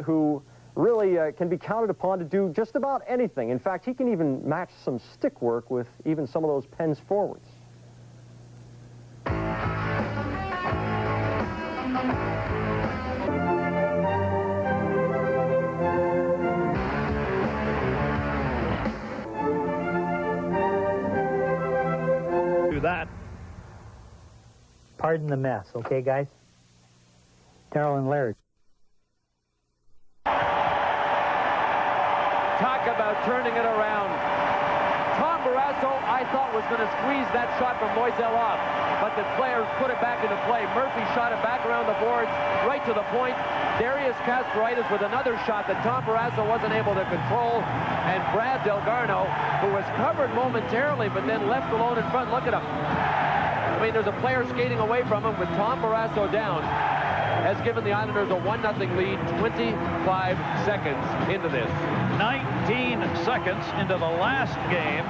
who really can be counted upon to do just about anything. In fact, he can even match some stick work with even some of those Pens forwards. Do that. Pardon the mess, okay, guys? Darrell and Larry. Talk about turning it around. Tom Barrasso, I thought, was going to squeeze that shot from Loisel off, but the players put it back into play. Murphy shot it back around the boards, right to the point. Darius Kasparaitis with another shot that Tom Barrasso wasn't able to control, and Brad Delgarno, who was covered momentarily, but then left alone in front. Look at him. I mean, there's a player skating away from him with Tom Barrasso down, has given the Islanders a 1-0 lead 25 seconds into this. 19 seconds into the last game,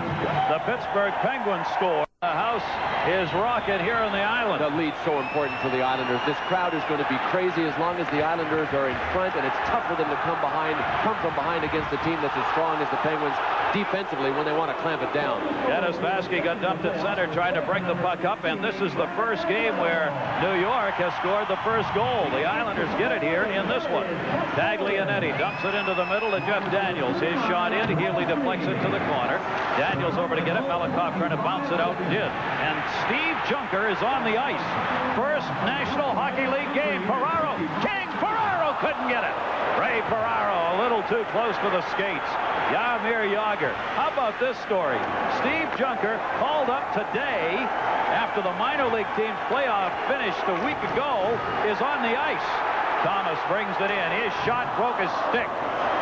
the Pittsburgh Penguins score. The house is rocking here on the island. The lead's so important for the Islanders. This crowd is going to be crazy as long as the Islanders are in front, and it's tough for them to come from behind against a team that's as strong as the Penguins defensively when they want to clamp it down. Dennis Vaske got dumped at center trying to bring the puck up, and this is the first game where New York has scored the first goal. The Islanders get it here in this one. Taglianetti dumps it into the middle to Jeff Daniels. His shot in. Healy deflects it to the corner. Daniels over to get it. Malakoff trying to bounce it out. And Steve Junker is on the ice. First National Hockey League game. Ferraro. King Ferraro couldn't get it. Ray Ferraro a little too close to the skates. Jaromir Jagr. How about this story? Steve Junker called up today after the minor league team's playoff finished a week ago is on the ice. Thomas brings it in. His shot broke his stick.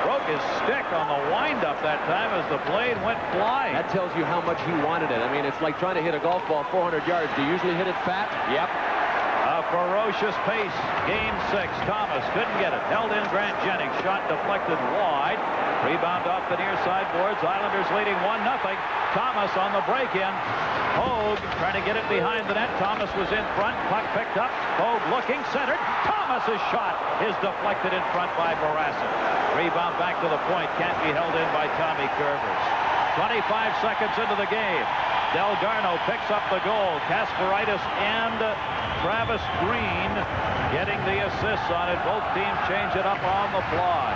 Broke his stick on the windup that time as the blade went flying. That tells you how much he wanted it. I mean, it's like trying to hit a golf ball 400 yards. Do you usually hit it fat? Yep. A ferocious pace. Game 6. Thomas couldn't get it. Held in Grant Jennings. Shot deflected wide. Rebound off the near side boards. Islanders leading 1-0. Thomas on the break-in. Hogue trying to get it behind the net. Thomas was in front. Puck picked up. Hogue looking, centered. Thomas's shot is deflected in front by Barrasso. Rebound back to the point. Can't be held in by Tommy Kurvers. 25 seconds into the game. Delgarno picks up the goal. Kasparaitis and Travis Green getting the assists on it. Both teams change it up on the fly.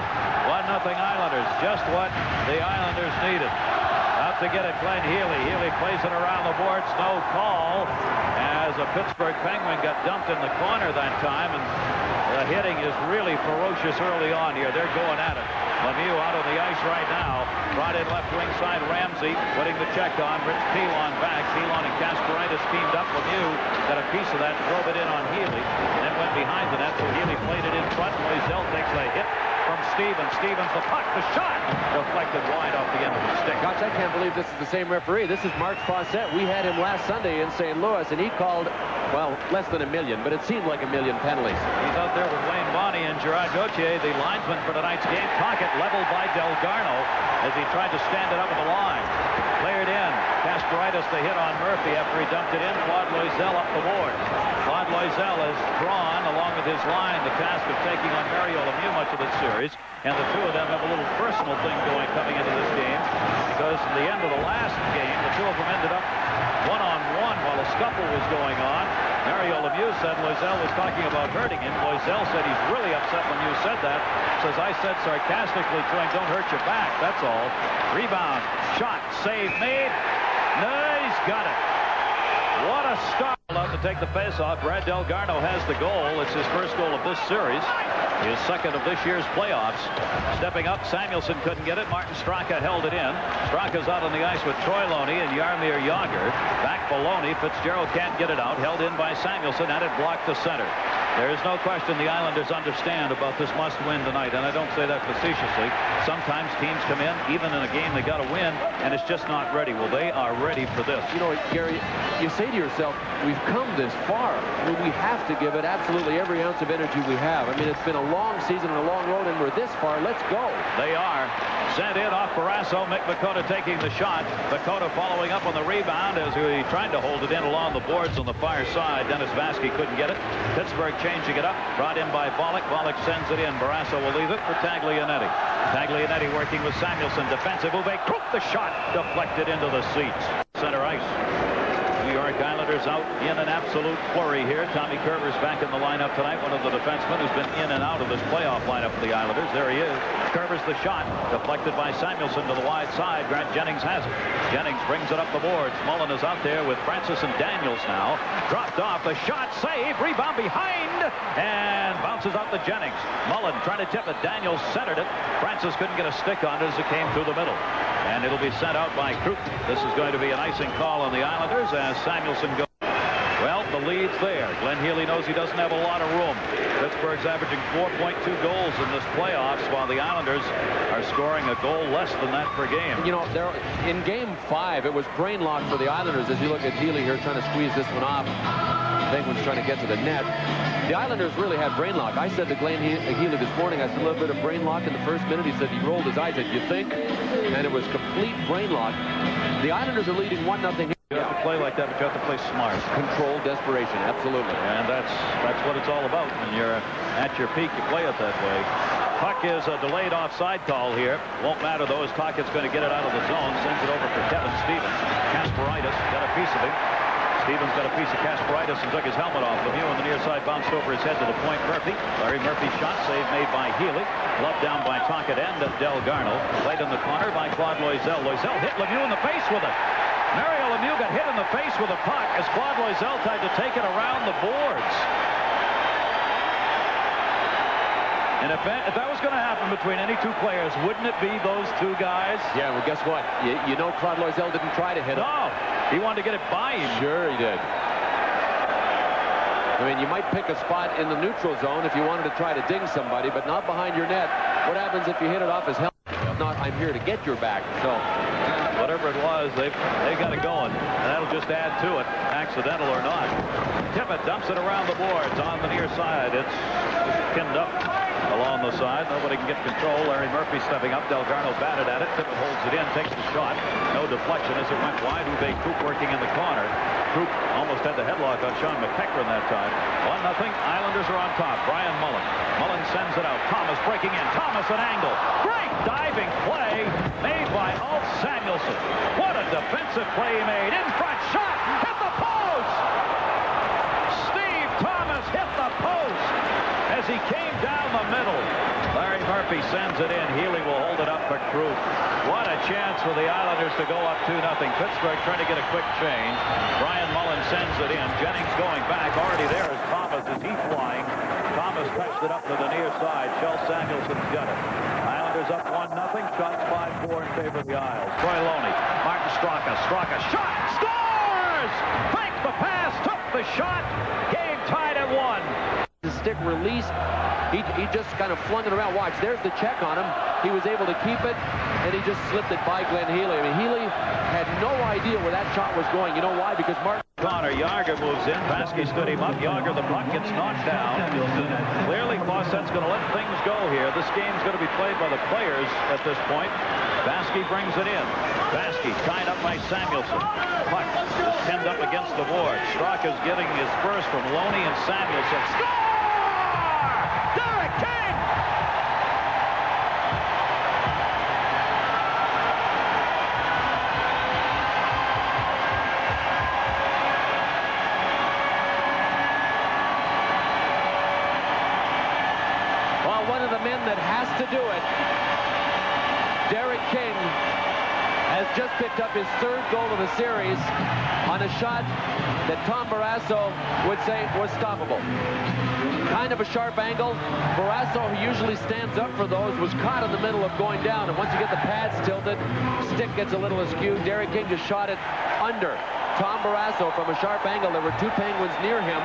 1-0 Islanders. Just what the Islanders needed. Out to get it, Glenn Healy. Healy plays it around the boards. No call as a Pittsburgh Penguin got dumped in the corner that time. And the hitting is really ferocious early on here. They're going at it. Lemieux out on the ice right now. Brought in left wing side. Ramsey putting the check on. Rich Pilon back. Pilon and Kasparaitis teamed up. Lemieux got a piece of that and drove it in on Healy. Then went behind the net, so Healy played it in front. Loisel takes a hit from Stevens. Stevens, the puck, the shot, deflected wide off the end of the stick. Gosh, I can't believe this is the same referee. This is Mark Fawcett. We had him last Sunday in St. Louis, and he called, well, less than 1 million, but it seemed like 1 million penalties. He's out there with Wayne Bonney and Gerard Gauthier, the linesman for tonight's game. Pocket leveled by Delgarno as he tried to stand it up at the line. Cleared in. Kasparaitis the hit on Murphy after he dumped it in. Claude Loisel up the board. Claude Loisel has drawn, along with his line, the task of taking on Mario Lemieux much of this series. And the two of them have a little personal thing going coming into this game, because at the end of the last game, the two of them ended up one-on-one while a scuffle was going on. Mario Lemieux said Loisel was talking about hurting him. Loisel said he's really upset when you said that. Says, I said sarcastically to him, don't hurt your back, that's all. Rebound, shot, save made. No, he's got it. What a start. Allowed to take the face-off. Brad Delgarno has the goal. It's his first goal of this series. His second of this year's playoffs. Stepping up, Samuelsson couldn't get it. Martin Straka held it in. Straka's out on the ice with Troy Loney and Jaromir Jagr. Back Baloney. Fitzgerald can't get it out. Held in by Samuelsson, and it blocked the center. There is no question the Islanders understand about this must-win tonight, and I don't say that facetiously. Sometimes teams come in, even in a game they got to win, and it's just not ready. Well, they are ready for this. You know, Gary, you say to yourself, we've come this far. I mean, we have to give it absolutely every ounce of energy we have. I mean, it's been a long season and a long road, and we're this far. Let's go. They are. Sent in off Barrasso. Mick Vukota taking the shot. Vukota following up on the rebound as he tried to hold it in along the boards on the far side. Dennis Vaske couldn't get it. Pittsburgh changing it up. Brought in by Bollock. Bollock sends it in. Barrasso will leave it for Taglianetti. Taglianetti working with Samuelson. Defensive move. Cook the shot. Deflected into the seats. Center ice. New York Islanders out in an absolute flurry here. Tommy Kerber's back in the lineup tonight. One of the defensemen who's been in and out of this playoff lineup for the Islanders. There he is. Kerber's the shot. Deflected by Samuelson to the wide side. Grant Jennings has it. Jennings brings it up the boards. Mullen is out there with Francis and Daniels now. Dropped off. The shot saved. Rebound behind. And bounces out to Jennings. Mullen trying to tip it. Daniels centered it. Francis couldn't get a stick on it as it came through the middle. And it'll be sent out by Croup. This is going to be an icing call on the Islanders as Samuelson goes. Well, the lead's there. Glenn Healy knows he doesn't have a lot of room. Pittsburgh's averaging 4.2 goals in this playoffs, while the Islanders are scoring a goal less than that per game. You know, in Game 5, it was brain lock for the Islanders as you look at Healy here trying to squeeze this one off. Penguins trying to get to the net. The Islanders really had brain lock. I said to Glenn Healy this morning, I said, a little bit of brain lock in the first minute. He said he rolled his eyes. I said, you think? And it was complete brain lock. The Islanders are leading 1-0. You have to play like that, but you have to play smart. Control, desperation, absolutely. And that's what it's all about. When you're at your peak, you play it that way. Puck is a delayed offside call here. Won't matter, though, as Tockett's going to get it out of the zone. Sends it over for Kevin Stevens. Kasparaitis got a piece of him. Stevens got a piece of Kasparaitis and took his helmet off. Lemieux on the near side bounced over his head to the point. Murphy. Larry Murphy shot save made by Healy. Gloved down by Tockett and Delgarno. Played in the corner by Claude Loisel. Loisel hit Lemieux in the face with it. Mario Lemieux got hit in the face with a puck as Claude Loisel tried to take it around the boards. And if that was going to happen between any two players, wouldn't it be those two guys? Yeah, well, guess what? You know Claude Loisel didn't try to hit him. No, he wanted to get it by him. Sure he did. I mean, you might pick a spot in the neutral zone if you wanted to try to ding somebody, but not behind your net. What happens if you hit it off his helmet? If not, I'm here to get your back. So whatever it was, they got it going, and that'll just add to it, accidental or not. Tippett dumps it around the boards on the near side. It's pinned up along the side. Nobody can get control. Larry Murphy stepping up. Delgarno batted at it. Tippett holds it in, takes the shot. No deflection as it went wide. Uwe Krupp working in the corner. Krupp almost had the headlock on Sean McEachran that time. 1-0. Islanders are on top. Brian Mullen. Mullen sends it out. Thomas breaking in. Thomas an angle. Great diving play made by Ulf Samuelson. What a defensive play he made. In front shot. Hit the post. Steve Thomas hit the post as he came down the middle. Larry Murphy sends it in. Healy will hold it up for Krupp. What a chance for the Islanders to go up 2-0. Pittsburgh trying to get a quick change. Brian Mullen sends it in. Jennings going back. Already there is Thomas as he's flying. Thomas touched it up to the near side. Shel Samuelson's got it. Islanders up 1-0. Shots 5-4 in favor of the Isles. Troy Loney. Martin Straka. Straka shot. Scores! Faked the pass. Took the shot. Game tied at 1. The stick released. He just kind of flung it around. Watch, there's the check on him. He was able to keep it, and he just slipped it by Glenn Healy. I mean, Healy had no idea where that shot was going. You know why? Because Martin Connor, Yager moves in. Baskey stood him up. Yager, the puck gets knocked down. Clearly, Fawcett's going to let things go here. This game's going to be played by the players at this point. Baskey brings it in. Baskey tied up by Samuelson. Puck is pinned up against the board. Straka's getting his first from Loney and Samuelson. Score! Derek King! Well, one of the men that has to do it, Derek King, has just picked up his third goal of the series on a shot that Tom Barrasso would say was stoppable. Kind of a sharp angle. Barrasso, who usually stands up for those, was caught in the middle of going down, and once you get the pads tilted, stick gets a little askew. Derek King just shot it under Tom Barrasso from a sharp angle. There were two Penguins near him.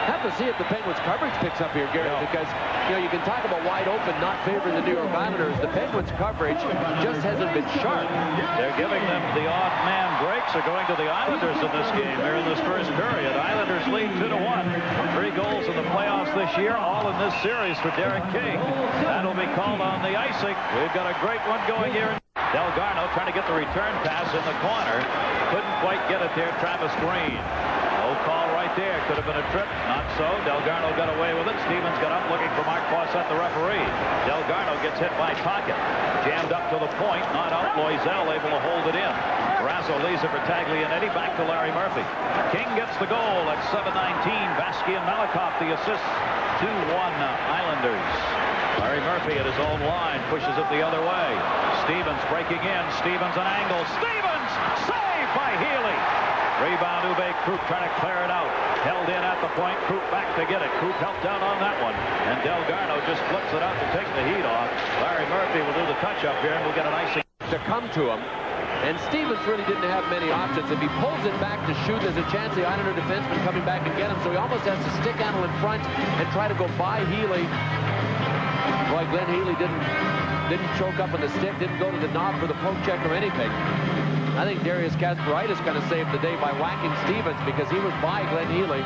Have to see if the Penguins coverage picks up here, Gary, because you can talk about wide open, not favoring the New York Islanders. The Penguins coverage just hasn't been sharp. They're giving them the odd man breaks are going to the Islanders in this game. They're in this first period. Islanders lead 2-1. 3 goals in the playoffs this year, all in this series for Derek King. That'll be called on the icing. We've got a great one going here. Delgarno trying to get the return pass in the corner. Couldn't quite get it there. Travis Green. No call right there. Could have been a trip. Not so. Delgarno got away with it. Stevens got up looking for Mark Fawcett, the referee. Delgarno gets hit by Tocchet. Jammed up to the point. Not out. Loisel able to hold it in. Barrasso leaves it for Taglianetti. Back to Larry Murphy. King gets the goal at 7:19. Vasky and Malakoff the assists. 2-1 Islanders. Larry Murphy at his own line pushes it the other way. Stevens breaking in. Stevens an angle. Stevens saved by Healy. Rebound Uwe Krupp trying to clear it out. Held in at the point. Krupp back to get it. Krupp helped out on that one. And Delgarno just flips it out to take the heat off. Larry Murphy will do the touch-up here, and we'll get an icing. To come to him. And Stevens really didn't have many options. If he pulls it back to shoot, there's a chance the Islander defenseman coming back and get him. So he almost has to stick handle in front and try to go by Healy. Boy, Glenn Healy didn't choke up on the stick, didn't go to the knob for the poke check or anything. I think Darius Kasparaitis kind of saved the day by whacking Stevens because he was by Glenn Healy.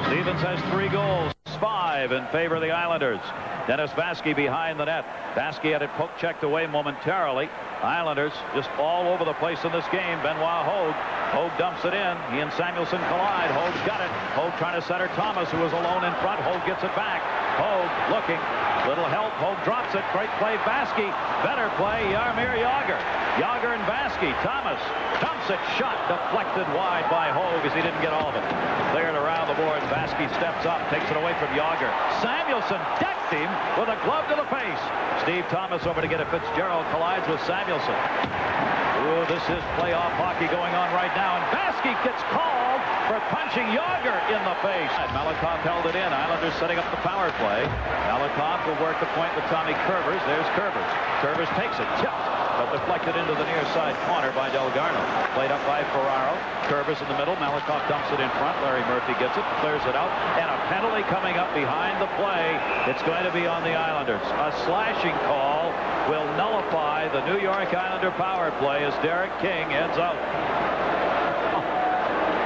Stevens has 3 goals, 5 in favor of the Islanders. Dennis Vasky behind the net. Vasky had it poke checked away momentarily. Islanders just all over the place in this game. Benoit Hogue. Hogue dumps it in. He and Samuelson collide. Hogue's got it. Hogue trying to center Thomas, who was alone in front. Hogue gets it back. Hogue looking. Little help. Hogue drops it. Great play. Vasky. Better play. Jaromir Jagr. Jagr and Vasky. Thomas dumps it. Shot deflected wide by Hogue as he didn't get all of it. Cleared around the boards. Vasky steps up. Takes it away from Jagr. Samuelson decked him with a glove to the face. Steve Thomas over to get it. Fitzgerald collides with Samuelson. Ooh, this is playoff hockey going on right now. And Vasky gets called for punching Jagr in the face. Malakoff held it in. Islanders setting up the power play. Malakoff will work the point with Tommy Curvers. There's Curvers. Curvers takes it. Tipped. But deflected into the near side corner by Delgarno. Played up by Ferraro. Curvers in the middle. Malakoff dumps it in front. Larry Murphy gets it. Clears it out. And a penalty coming up behind the play. It's going to be on the Islanders. A slashing call will nullify the New York Islander power play as Derek King heads out.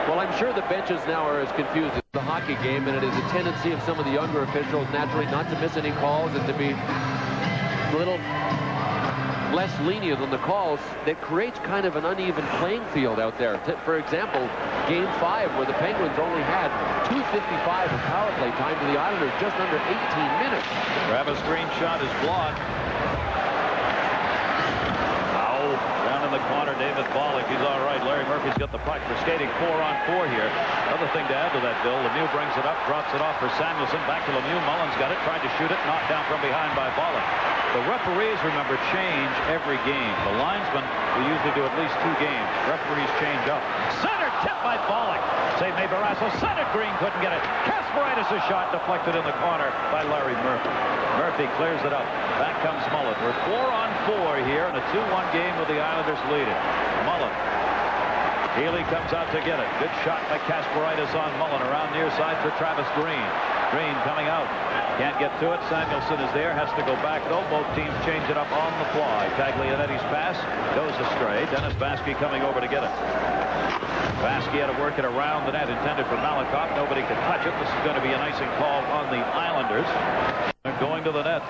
Well, I'm sure the benches now are as confused as the hockey game, and it is a tendency of some of the younger officials naturally not to miss any calls and to be a little less lenient on the calls. That creates kind of an uneven playing field out there. For example, Game 5, where the Penguins only had 2:55 of power play time to the Islanders, just under 18 minutes. Travis Green's shot is blocked. Down in the corner, David Bollock. He's all right. Larry Murphy's got the puck. We're skating 4-on-4 here. Another thing to add to that, Bill. Lemieux brings it up, drops it off for Samuelson. Back to Lemieux. Mullins got it, tried to shoot it, knocked down from behind by Bollock. The referees, remember, change every game. The linesmen will usually do at least 2 games. Referees change up. Center tip by Bollock. Save made Barrasso. Center Green couldn't get it. Kasparaitis' shot deflected in the corner by Larry Murphy. Murphy clears it up. Back comes Mullen. We're 4-on-4 here in a 2-1 game with the Islanders leading. Mullen. Healy comes out to get it. Good shot by Kasparaitis on Mullen around near side for Travis Green. Green coming out. Can't get to it. Samuelson is there. Has to go back though. Both teams change it up on the fly. Taglianetti's pass goes astray. Dennis Vasky coming over to get it. Vasky had to work it around the net, intended for Malakoff. Nobody could touch it. This is going to be an icing call on the Islanders. They're going to the net.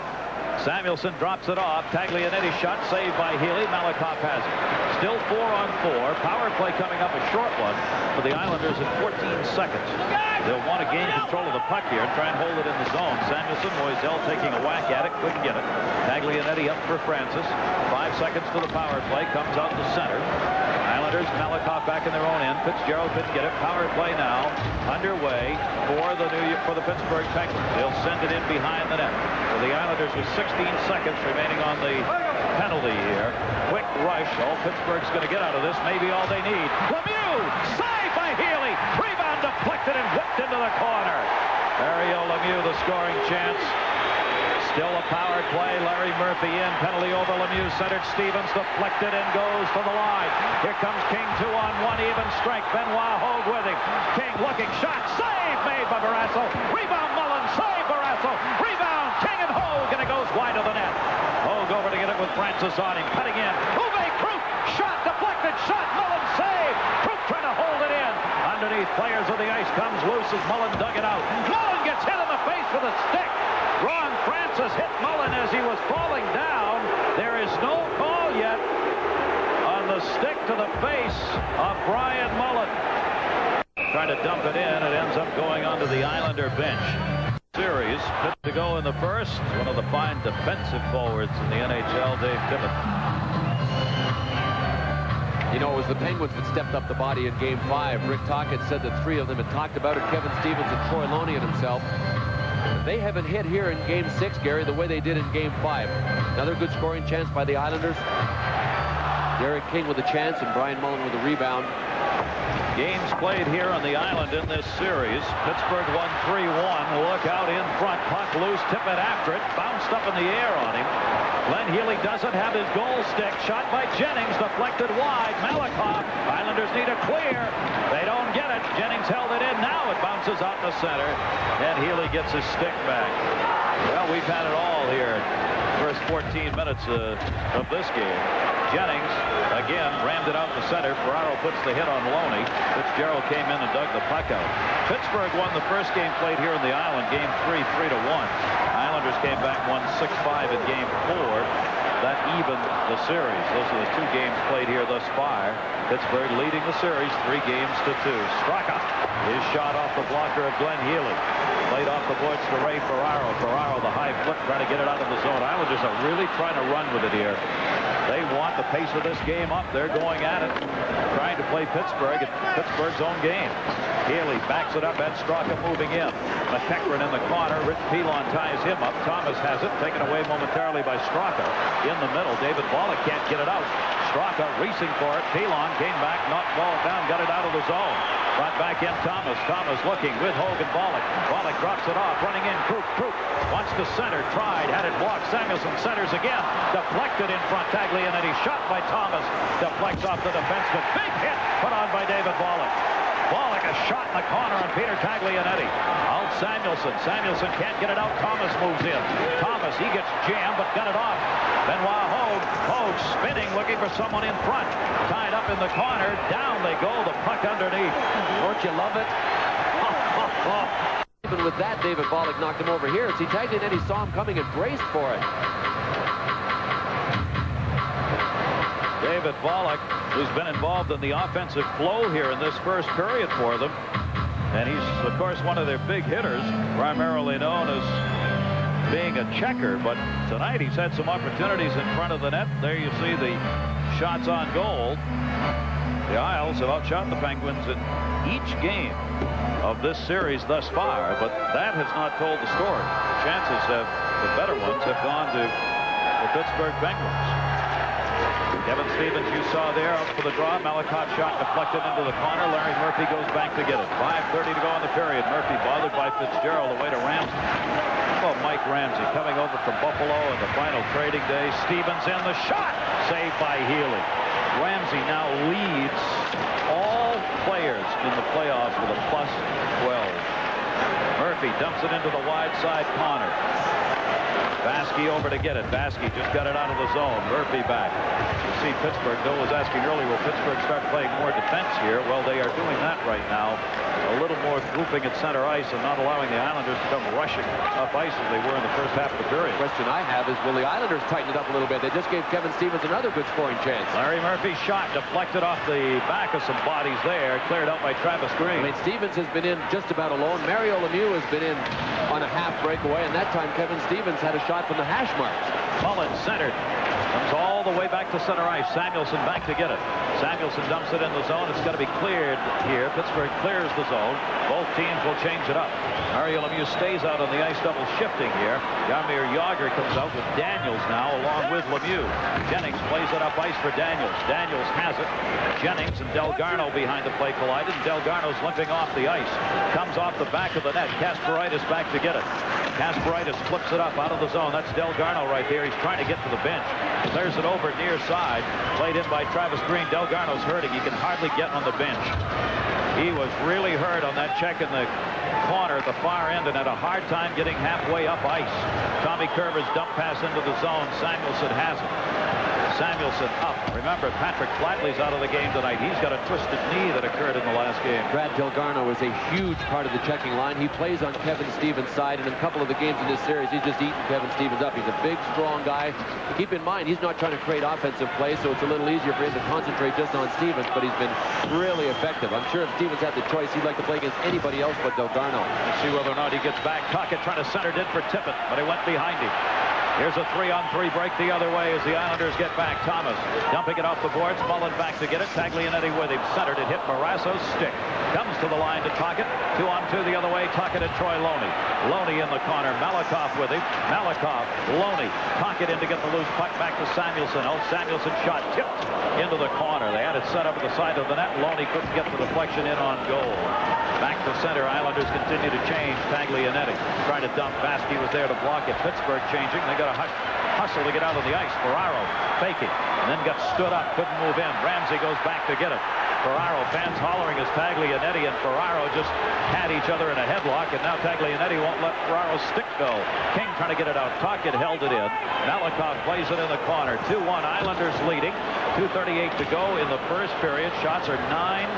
Samuelson drops it off. Taglianetti's shot saved by Healy. Malakoff has it. Still 4-on-4. Power play coming up, a short one for the Islanders in 14 seconds. They'll want to gain control of the puck here and try and hold it in the zone. Samuelson, Loisel taking a whack at it. Couldn't get it. Taglianetti up for Francis. 5 seconds to the power play. Comes out to center. Islanders, Malakoff back in their own end. Fitzgerald couldn't get it. Power play now underway for the Pittsburgh Penguins. They'll send it in behind the net. For the Islanders with 16 seconds remaining on the penalty here. Quick rush. All Pittsburgh's going to get out of this. Maybe all they need. Lemieux! Saved by Healy! Rebound deflected and whipped into the corner. Mario Lemieux, the scoring chance. Still a power play. Larry Murphy in. Penalty over Lemieux. Centered. Stevens deflected and goes to the line. Here comes King. 2-on-1 even strength. Benoit Hogue with him. King looking. Shot. Save made by Barrasso. Rebound Mullen. Save Barrasso. Rebound King and Hogue. And it goes wide of the net. Hogue over to get it with Francis on him. Cutting in. Uwe Krupp. Shot deflected. Shot. Mullen save. Krupp trying to hold it in. Underneath players of the ice comes loose as Mullen dug it out. Mullen gets hit in the face with a stick. Ron Francis hit Mullen as he was falling down. There is no call yet on the stick to the face of Brian Mullen. trying to dump it in. It ends up going onto the Islander bench. Series fit to go in the first. One of the fine defensive forwards in the NHL, Dave Tippett. You know, it was the Penguins that stepped up the body in Game 5. Rick Tocchet said that 3 of them had talked about it. Kevin Stevens and Troy Loney and himself. They haven't hit here in Game 6, Gary, the way they did in Game 5. Another good scoring chance by the Islanders. Derek King with a chance and Brian Mullen with a rebound. Games played here on the island in this series. Pittsburgh won 3-1. Look out in front. Puck loose. Tippett after it. Bounced up in the air on him. Glenn Healy doesn't have his goal stick. Shot by Jennings. Deflected wide. Malakoff. Islanders need a clear. They don't get it. Jennings held it in. Now it bounces out to center. And Healy gets his stick back. Well, we've had it all here. First 14 minutes of this game. Jennings, again, rammed it out to center. Ferraro puts the hit on Loney. Fitzgerald came in and dug the puck out. Pittsburgh won the first game played here in the island, Game 3, 3-1. Islanders came back, won 6-5 in Game 4. That evened the series. Those are the 2 games played here thus far. Pittsburgh leading the series 3-2. Straka. His shot off the blocker of Glenn Healy. Played off the boards to Ray Ferraro. Ferraro, the high flip, trying to get it out of the zone. Islanders are really trying to run with it here. They want the pace of this game up. They're going at it, trying to play Pittsburgh at Pittsburgh's own game. Healy backs it up, and Straka moving in. McEachran in the corner. Rich Pilon ties him up. Thomas has it, taken away momentarily by Straka. In the middle, David Volek can't get it out. Straka racing for it. Pilon came back, knocked the ball down, got it out of the zone. Brought back in Thomas. Thomas looking with Hogan Volek. Volek drops it off, running in. Kruk wants to center. Tried, had it blocked. Samuelson centers again. Deflected in front. Taglianetti shot by Thomas. Deflects off the defenseman. Big hit put on by David Volek. Volek a shot in the corner on Peter Taglianetti. Out Samuelson. Samuelson can't get it out. Thomas moves in. Thomas, he gets jammed but got it off. Benoit Hogue spinning, looking for someone in front. Tied up in the corner. Down they go. The puck underneath. Don't you love it? Even with that, David Volek knocked him over here. See, Taglianetti saw him coming and braced for it. David Volek, who's been involved in the offensive flow here in this first period for them. And he's, of course, one of their big hitters, primarily known as being a checker. But tonight he's had some opportunities in front of the net. There you see the shots on goal. The Isles have outshot the Penguins in each game of this series thus far, but that has not told the story. Chances have, the better ones have gone to the Pittsburgh Penguins. Kevin Stevens, you saw there, out for the draw. Malakoff shot deflected into the corner. Larry Murphy goes back to get it. 5:30 to go in the period. Murphy bothered by Fitzgerald away to Ramsey. Oh, Mike Ramsey coming over from Buffalo in the final trading day. Stevens in the shot. Saved by Healy. Ramsey now leads all players in the playoffs with a +12. Murphy dumps it into the wide side corner. Baskey over to get it. Baskey just got it out of the zone. Murphy back. You see Pittsburgh. Bill was asking earlier, will Pittsburgh start playing more defense here? Well, they are doing that right now. A little more grouping at center ice and not allowing the Islanders to come rushing up ice as they were in the first half of the period. The question I have is, will the Islanders tighten it up a little bit? They just gave Kevin Stevens another good scoring chance. Larry Murphy's shot deflected off the back of some bodies there. Cleared out by Travis Green. I mean, Stevens has been in just about alone. Mario Lemieux has been in on a half breakaway, and that time Kevin Stevens had a shot from the hash marks. Mullen centered. Comes all the way back to center ice. Samuelson back to get it. Samuelson dumps it in the zone. It's got to be cleared here. Pittsburgh clears the zone. Both teams will change it up. Mario Lemieux stays out on the ice, double shifting here. Jaromir Jagr comes out with Daniels now along with Lemieux. Jennings plays it up ice for Daniels. Daniels has it. Jennings and Delgarno behind the play collided. Delgarno's limping off the ice. Comes off the back of the net. Kasparaitis back to get it. Kasparaitis flips it up out of the zone. That's Delgarno right there. He's trying to get to the bench. Clears it over near side. Played in by Travis Green. Delgarno's hurting. He can hardly get on the bench. He was really hurt on that check in the corner at the far end and had a hard time getting halfway up ice. Tommy Curver's dump pass into the zone. Samuelson has it. Samuelson up. Remember, Patrick Flatley's out of the game tonight. He's got a twisted knee that occurred in the last game. Brad Delgarno is a huge part of the checking line. He plays on Kevin Stevens' side, and in a couple of the games in this series, he's just eating Kevin Stevens up. He's a big, strong guy. Keep in mind, he's not trying to create offensive plays, so it's a little easier for him to concentrate just on Stevens, but he's been really effective. I'm sure if Stevens had the choice, he'd like to play against anybody else but Delgarno. Let's see whether or not he gets back. Tocchet trying to center it for Tippett, but he went behind him. Here's a 3-on-3 break the other way as the Islanders get back. Thomas dumping it off the boards. Mullen back to get it. Taglianetti with him. Centered it. Hit Barrasso's stick. Comes to the line to Tocchet. 2-on-2 the other way. Tocchet and Troy Loney. Loney in the corner. Malakoff with him. Malakoff. Loney. Tocchet in to get the loose puck back to Samuelson. Oh, Samuelson shot tipped into the corner. They had it set up at the side of the net. Loney couldn't get the deflection in on goal. Back to center. Islanders continue to change. Taglianetti trying to dump. Vasky was there to block it. Pittsburgh changing. They got a hustle to get out on the ice. Ferraro faking and then got stood up. Couldn't move in. Ramsey goes back to get it. Ferraro, fans hollering as Taglianetti and Ferraro just had each other in a headlock, and now Taglianetti won't let Ferraro's stick go. King trying to get it out. Tocchet held it in. Malakoff plays it in the corner. 2-1 Islanders leading. 2:38 to go in the first period. Shots are 9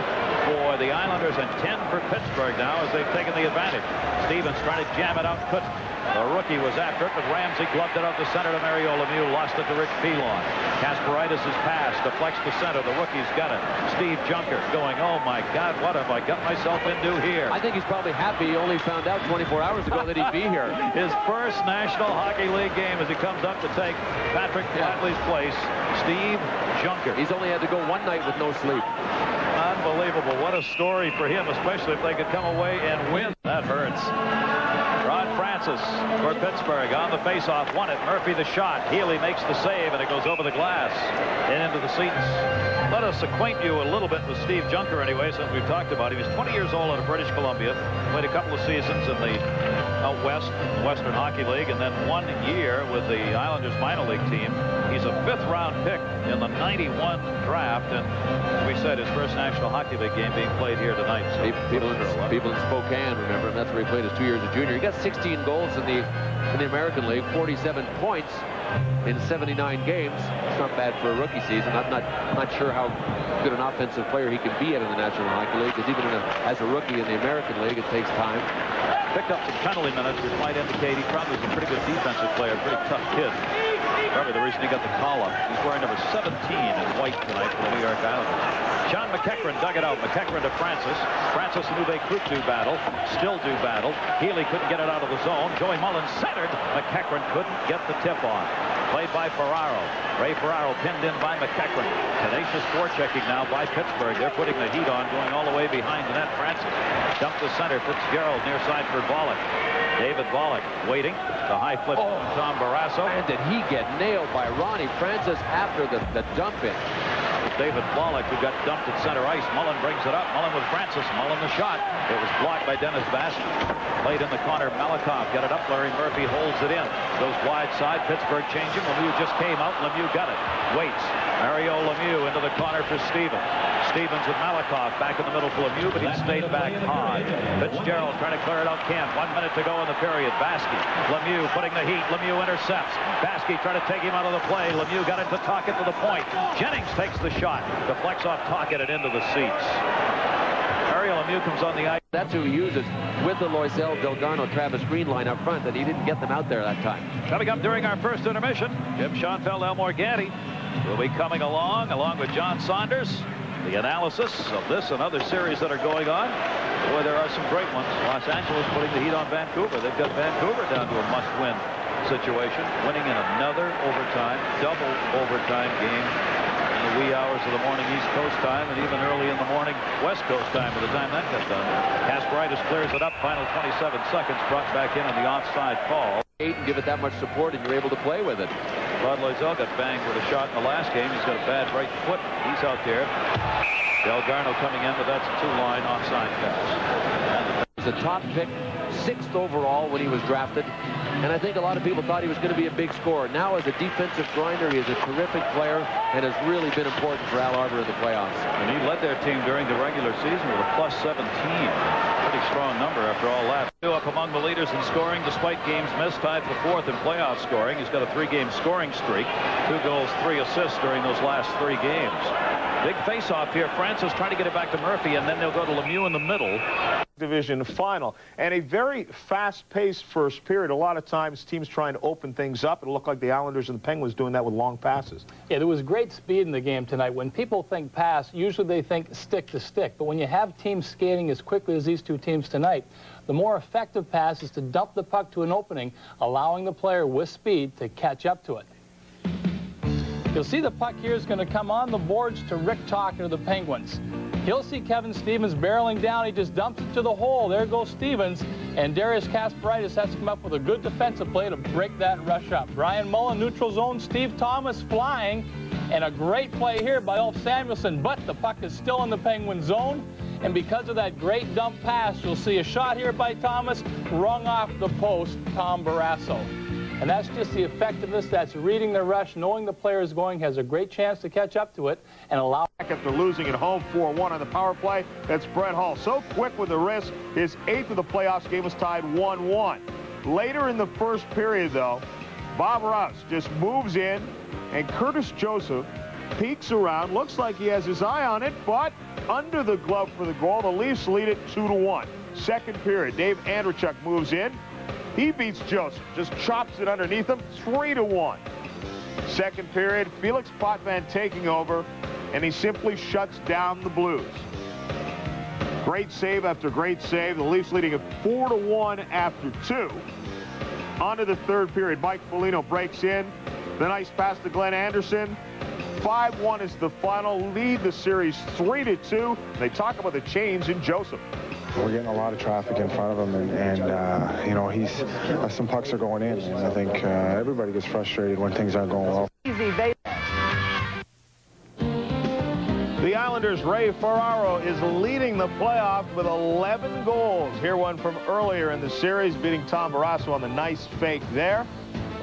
for the Islanders and 10 for Pittsburgh now as they've taken the advantage. Stevens trying to jam it out. Couldn't. The rookie was after it, but Ramsey gloved it out to center to Mario Lemieux. Lost it to Rich Pilon. Kasparaitis' pass deflects to center. The rookie's got it. Steve Junker going, oh my God, what have I got myself into here? I think he's probably happy he only found out 24 hours ago that he'd be here. His first National Hockey League game as he comes up to take Patrick Flatley's place. Steve Junker. He's only had to go one night with no sleep. Unbelievable. What a story for him, especially if they could come away and win. That hurts. Ron Francis for Pittsburgh on the faceoff. Won it. Murphy the shot. Healy makes the save, and it goes over the glass and into the seats. Let us acquaint you a little bit with Steve Junker anyway, since we've talked about him. He's 20 years old out of British Columbia. Played a couple of seasons in the out west, Western Hockey League, and then 1 year with the Islanders minor league team. He's a 5th-round pick in the '91 draft, and we said his first National Hockey League game being played here tonight. So people in Spokane remember him. That's where he played his 2 years as junior. He got 16 goals in the American League, 47 points in 79 games. It's not bad for a rookie season. I'm not sure how good an offensive player he can be in the National Hockey League, because even as a rookie in the American League, it takes time. Picked up some penalty minutes, which might indicate he probably is a pretty good defensive player, pretty tough kid. Remember the reason he got the call-up. He's wearing number 17 in white tonight for the New York Islanders. John McEachran dug it out. McEachran to Francis. Francis and Uwe Krupp do battle. Still do battle. Healy couldn't get it out of the zone. Joey Mullen centered. McEachran couldn't get the tip on. Played by Ferraro. Ray Ferraro pinned in by McEachran. Tenacious forechecking now by Pittsburgh. They're putting the heat on, going all the way behind the net. Francis dumped to center. Fitzgerald near side for Volek. David Volek waiting. The high flip from Tom Barrasso. And did he get nailed by Ronnie Francis after the dump in? David Volek, who got dumped at center ice. Mullen brings it up. Mullen with Francis. Mullen the shot. It was blocked by Dennis Vasky. Played in the corner. Malakoff got it up. Larry Murphy holds it in. Goes wide side. Pittsburgh changing. Lemieux just came out. Lemieux got it. Waits. Mario Lemieux into the corner for Stevens. Stevens with Malakoff back in the middle for Lemieux, but he stayed back hard. Fitzgerald trying to clear it out. Can't. 1 minute to go in the period. Vasky. Lemieux putting the heat. Lemieux intercepts. Vasky trying to take him out of the play. Lemieux got it to Tocchet to the point. Jennings takes the shot. Deflects off Tocchet and into the seats. Mario Lemieux comes on the ice. That's who he uses with the Loisel, Delgarno, Travis Green line up front, and he didn't get them out there that time. Coming up during our first intermission, Jim Schoenfeld, El Morganti will be coming along with John Saunders. The analysis of this and other series that are going on. Boy, there are some great ones. Los Angeles putting the heat on Vancouver. They've got Vancouver down to a must-win situation, winning in another overtime, double overtime game in the wee hours of the morning East Coast time, and even early in the morning West Coast time by the time that got done. Kasparaitis clears it up. Final 27 seconds. Brought back in on the offside call. And give it that much support, and you're able to play with it. Rod Loisel got banged with a shot in the last game. He's got a bad right foot. He's out there. Delgarno coming in, but that's a 2-line offside pass. He was a top pick, 6th overall when he was drafted. and I think a lot of people thought he was going to be a big scorer. Now, as a defensive grinder, he is a terrific player and has really been important for Al Arbour in the playoffs. And he led their team during the regular season with a +17. Pretty strong number after all that. Up among the leaders in scoring despite games missed, tied for 4th in playoff scoring. He's got a 3-game scoring streak, 2 goals, 3 assists during those last 3 games. Big face-off here. Francis trying to get it back to Murphy, and then they'll go to Lemieux in the middle. Division final, and a very fast-paced first period. A lot of times teams trying to open things up. It looked like the Islanders and the Penguins doing that with long passes. Yeah, there was great speed in the game tonight. When people think pass, usually they think stick to stick, but when you have teams skating as quickly as these two teams tonight, the more effective pass is to dump the puck to an opening, allowing the player with speed to catch up to it. You'll see the puck here is going to come on the boards to Rick Talker of the Penguins. He'll see Kevin Stevens barreling down. He just dumps it to the hole. There goes Stevens. And Darius Kasparaitis has to come up with a good defensive play to break that rush up. Ryan Mullen, neutral zone. Steve Thomas flying. And a great play here by Ulf Samuelsson. But the puck is still in the Penguin zone. And because of that great dump pass, you'll see a shot here by Thomas. Rung off the post, Tom Barrasso. And that's just the effectiveness. That's reading the rush, knowing the player is going, has a great chance to catch up to it, and allow. After losing at home 4-1 on the power play, that's Brett Hull. So quick with the wrist, his 8th of the playoffs game was tied 1-1. Later in the first period, though, Bob Rouse just moves in, and Curtis Joseph peeks around. Looks like he has his eye on it, but under the glove for the goal. The Leafs lead it 2-1. Second period, Dave Andreychuk moves in. He beats Joseph, just chops it underneath him, 3-1. Second period, Felix Potvin taking over, and he simply shuts down the Blues. Great save after great save. The Leafs leading at 4-1 after 2. On to the third period. Mike Foligno breaks in. The nice pass to Glenn Anderson. 5-1 is the final. Lead the series 3-2. They talk about the change in Joseph. We're getting a lot of traffic in front of him, and you know, some pucks are going in, and I think everybody gets frustrated when things aren't going well. The Islanders' Ray Ferraro is leading the playoff with 11 goals. Here one from earlier in the series, beating Tom Barrasso on the nice fake there.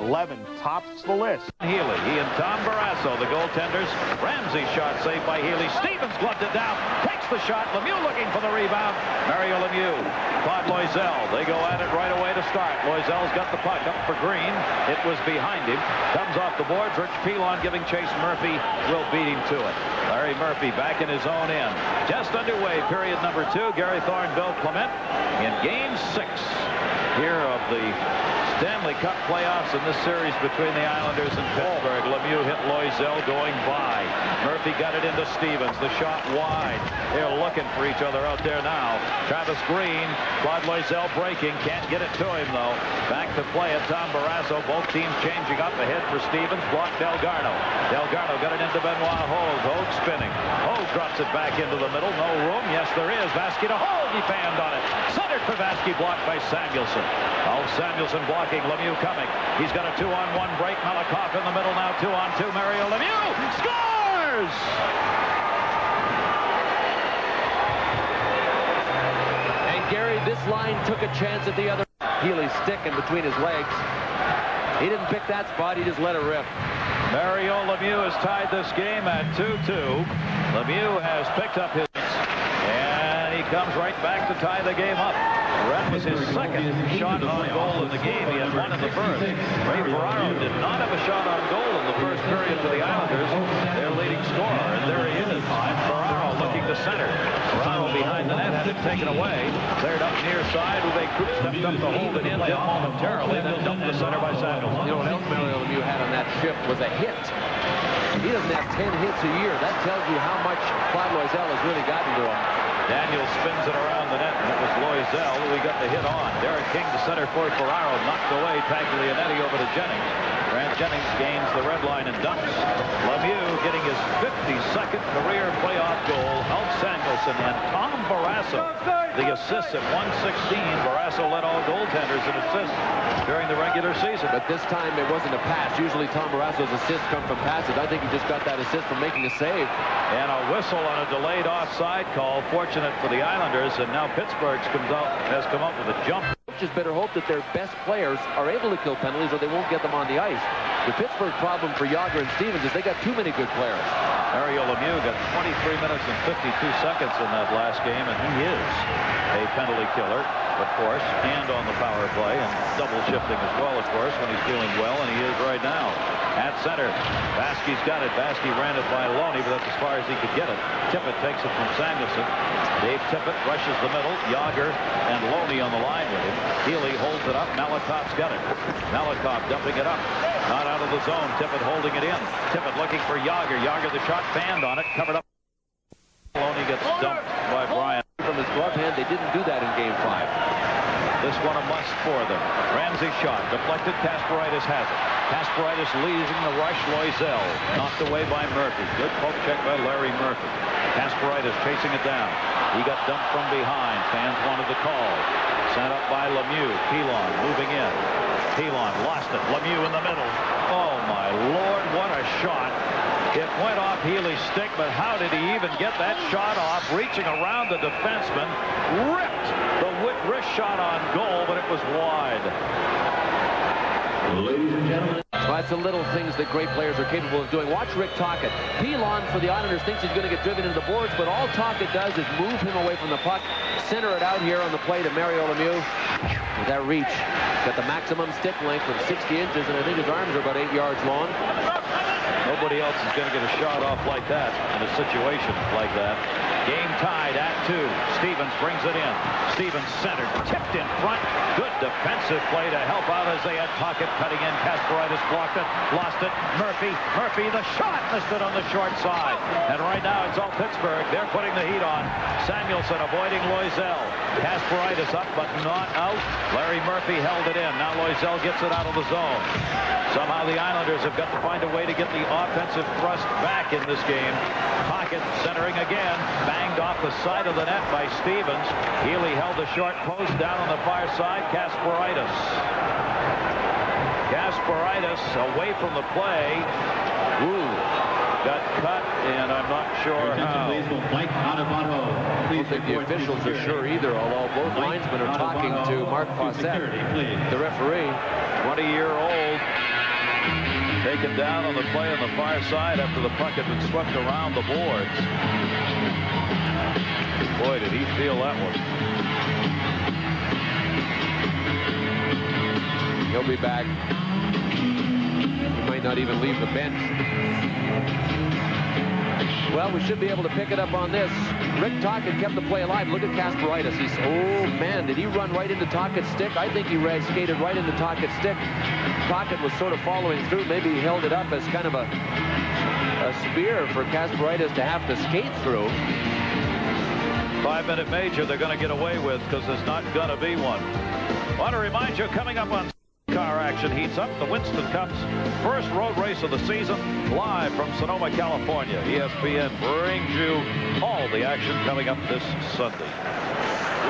11 tops the list. Healy, he and Tom Barrasso, the goaltenders. Ramsey shot saved by Healy. Stevens gloved it down, takes the shot. Lemieux looking for the rebound. Mario Lemieux, Claude Loisel. They go at it right away to start. Loisel's got the puck up for Green. It was behind him. Comes off the boards. Rich Pilon giving chase. Murphy will beat him to it. Larry Murphy back in his own end. Just underway, period number 2. Gary Thorne, Bill Clement in game 6 here of the Stanley Cup playoffs in this series between the Islanders and Pittsburgh. Lemieux hit Loisel going by. Murphy got it into Stevens. The shot wide. They're looking for each other out there now. Travis Green, Claude Loisel breaking. Can't get it to him, though. Back to play at Tom Barrasso. Both teams changing up ahead for Stevens. Blocked Delgarno. Delgarno got it into Benoit Hogue. Hogue spinning. Hogue drops it back into the middle. No room. Yes, there is. Vasquez to Hogue. He fanned on it. Centered for Vasquez. Blocked by Samuelsson. Ulf Samuelsson blocking. Lemieux coming. He's got a 2-on-1 break. Malakoff in the middle now. 2-on-2. Mario Lemieux scores! And Gary, this line took a chance at the other. Healy stick in between his legs. He didn't pick that spot. He just let it rip. Mario Lemieux has tied this game at 2-2. Lemieux has picked up his, and he comes right back to tie the game up. That was his second shot on goal in the game. He had one in the first. Ray Ferraro did not have a shot on goal in the first period for the Islanders. Their leading scorer, and there he is. Ferraro looking to center. Ferraro behind the net had it taken away. Cleared up near side. Uwe Krupp stepped up to hold it in there momentarily, then dumped the center by Samuelsson. You know what else Mario Lemieux had on that shift was a hit. He doesn't have 10 hits a year. That tells you how much Claude Loisel has really gotten to him. Daniel spins it around the net, and it was Loisel who he got the hit on. Derek King to center for Ferraro, knocked away. Taglianetti over to Jennings. Grant Jennings gains the red line and dumps. Lemieux getting his 52nd career playoff goal. Ulf Samuelsson and Tom Barrasso. The assists at 116. Barrasso led all goaltenders in assists during the regular season. But this time it wasn't a pass. Usually Tom Barrasso's assists come from passes. I think he just got that assist from making a save. And a whistle on a delayed offside call. Fortunate for the Islanders, and now Pittsburgh has come up with a jump. coaches better hope that their best players are able to kill penalties or they won't get them on the ice. The Pittsburgh problem for Yager and Stevens is they got too many good players. Mario Lemieux got 23 minutes and 52 seconds in that last game, and he is a penalty killer, of course, and on the power play, and double shifting as well, of course, when he's feeling well, and he is right now. At center, Baskey's got it. Baskey ran it by Loney, but that's as far as he could get it. Tippett takes it from Samuelson. Dave Tippett rushes the middle. Yager and Loney on the line with him. Healy holds it up. Malakov's got it. Malikov dumping it up. Not out of the zone. Tippett holding it in. Tippett looking for Yager. Yager, the shot banned on it. Covered up. Loney gets dumped by Bryant. From his glove hand, they didn't do that in Game 5. This one a must for them. Ramsey shot. Deflected. Kasparaitis has it. Kasparaitis leading the rush. Loisel knocked away by Murphy. Good poke check by Larry Murphy. Kasparaitis chasing it down. He got dumped from behind. Fans wanted the call. Sent up by Lemieux. Pilon moving in. Pilon lost it. Lemieux in the middle. Oh, my Lord, what a shot. It went off Healy's stick, but how did he even get that shot off? Reaching around the defenseman. Ripped the wrist shot on goal, but it was wide. Ladies and gentlemen. Well, that's the little things that great players are capable of doing. Watch Rick Tocchet. Pilon for the Islanders thinks he's going to get driven into the boards, but all Tocchet does is move him away from the puck, center it out here on the play to Mario Lemieux. With that reach, got the maximum stick length of 60 inches, and I think his arms are about 8 yards long. Nobody else is going to get a shot off like that in a situation like that. Game tied at 2. Stevens brings it in. Stevens centered, tipped in front. Good defensive play to help out as they had Tocchet cutting in. Kasparaitis blocked it, lost it. Murphy, the shot missed it on the short side. And right now it's all Pittsburgh. They're putting the heat on. Samuelson avoiding Loisel. Kasparaitis up but not out. Larry Murphy held it in. Now Loisel gets it out of the zone. Somehow the Islanders have got to find a way to get the offensive thrust back in this game. Tocchet centering again. Banged off the side of the net by Stevens. Healy held the short post down on the far side. Kasparaitis away from the play. Ooh, got cut, and I'm not sure how. I don't think the officials are sure either, although both linesmen are talking to Mark Fawcett, the referee. 20-year-old taken down on the play on the far side after the puck had been swept around the boards. Boy, did he feel that one. He'll be back. He might not even leave the bench. Well, we should be able to pick it up on this. Rick Tocchet kept the play alive. Look at Kasparaitis. He's, oh, man, did he run right into Tocchet's stick? I think he skated right into Tocchet's stick. Tocchet was sort of following through. Maybe he held it up as kind of a spear for Kasparaitis to have to skate through. 5-minute major they're going to get away with because there's not going to be one. Want to remind you, coming up on car action heats up, the Winston Cup's first road race of the season, live from Sonoma, California. ESPN brings you all the action coming up this Sunday.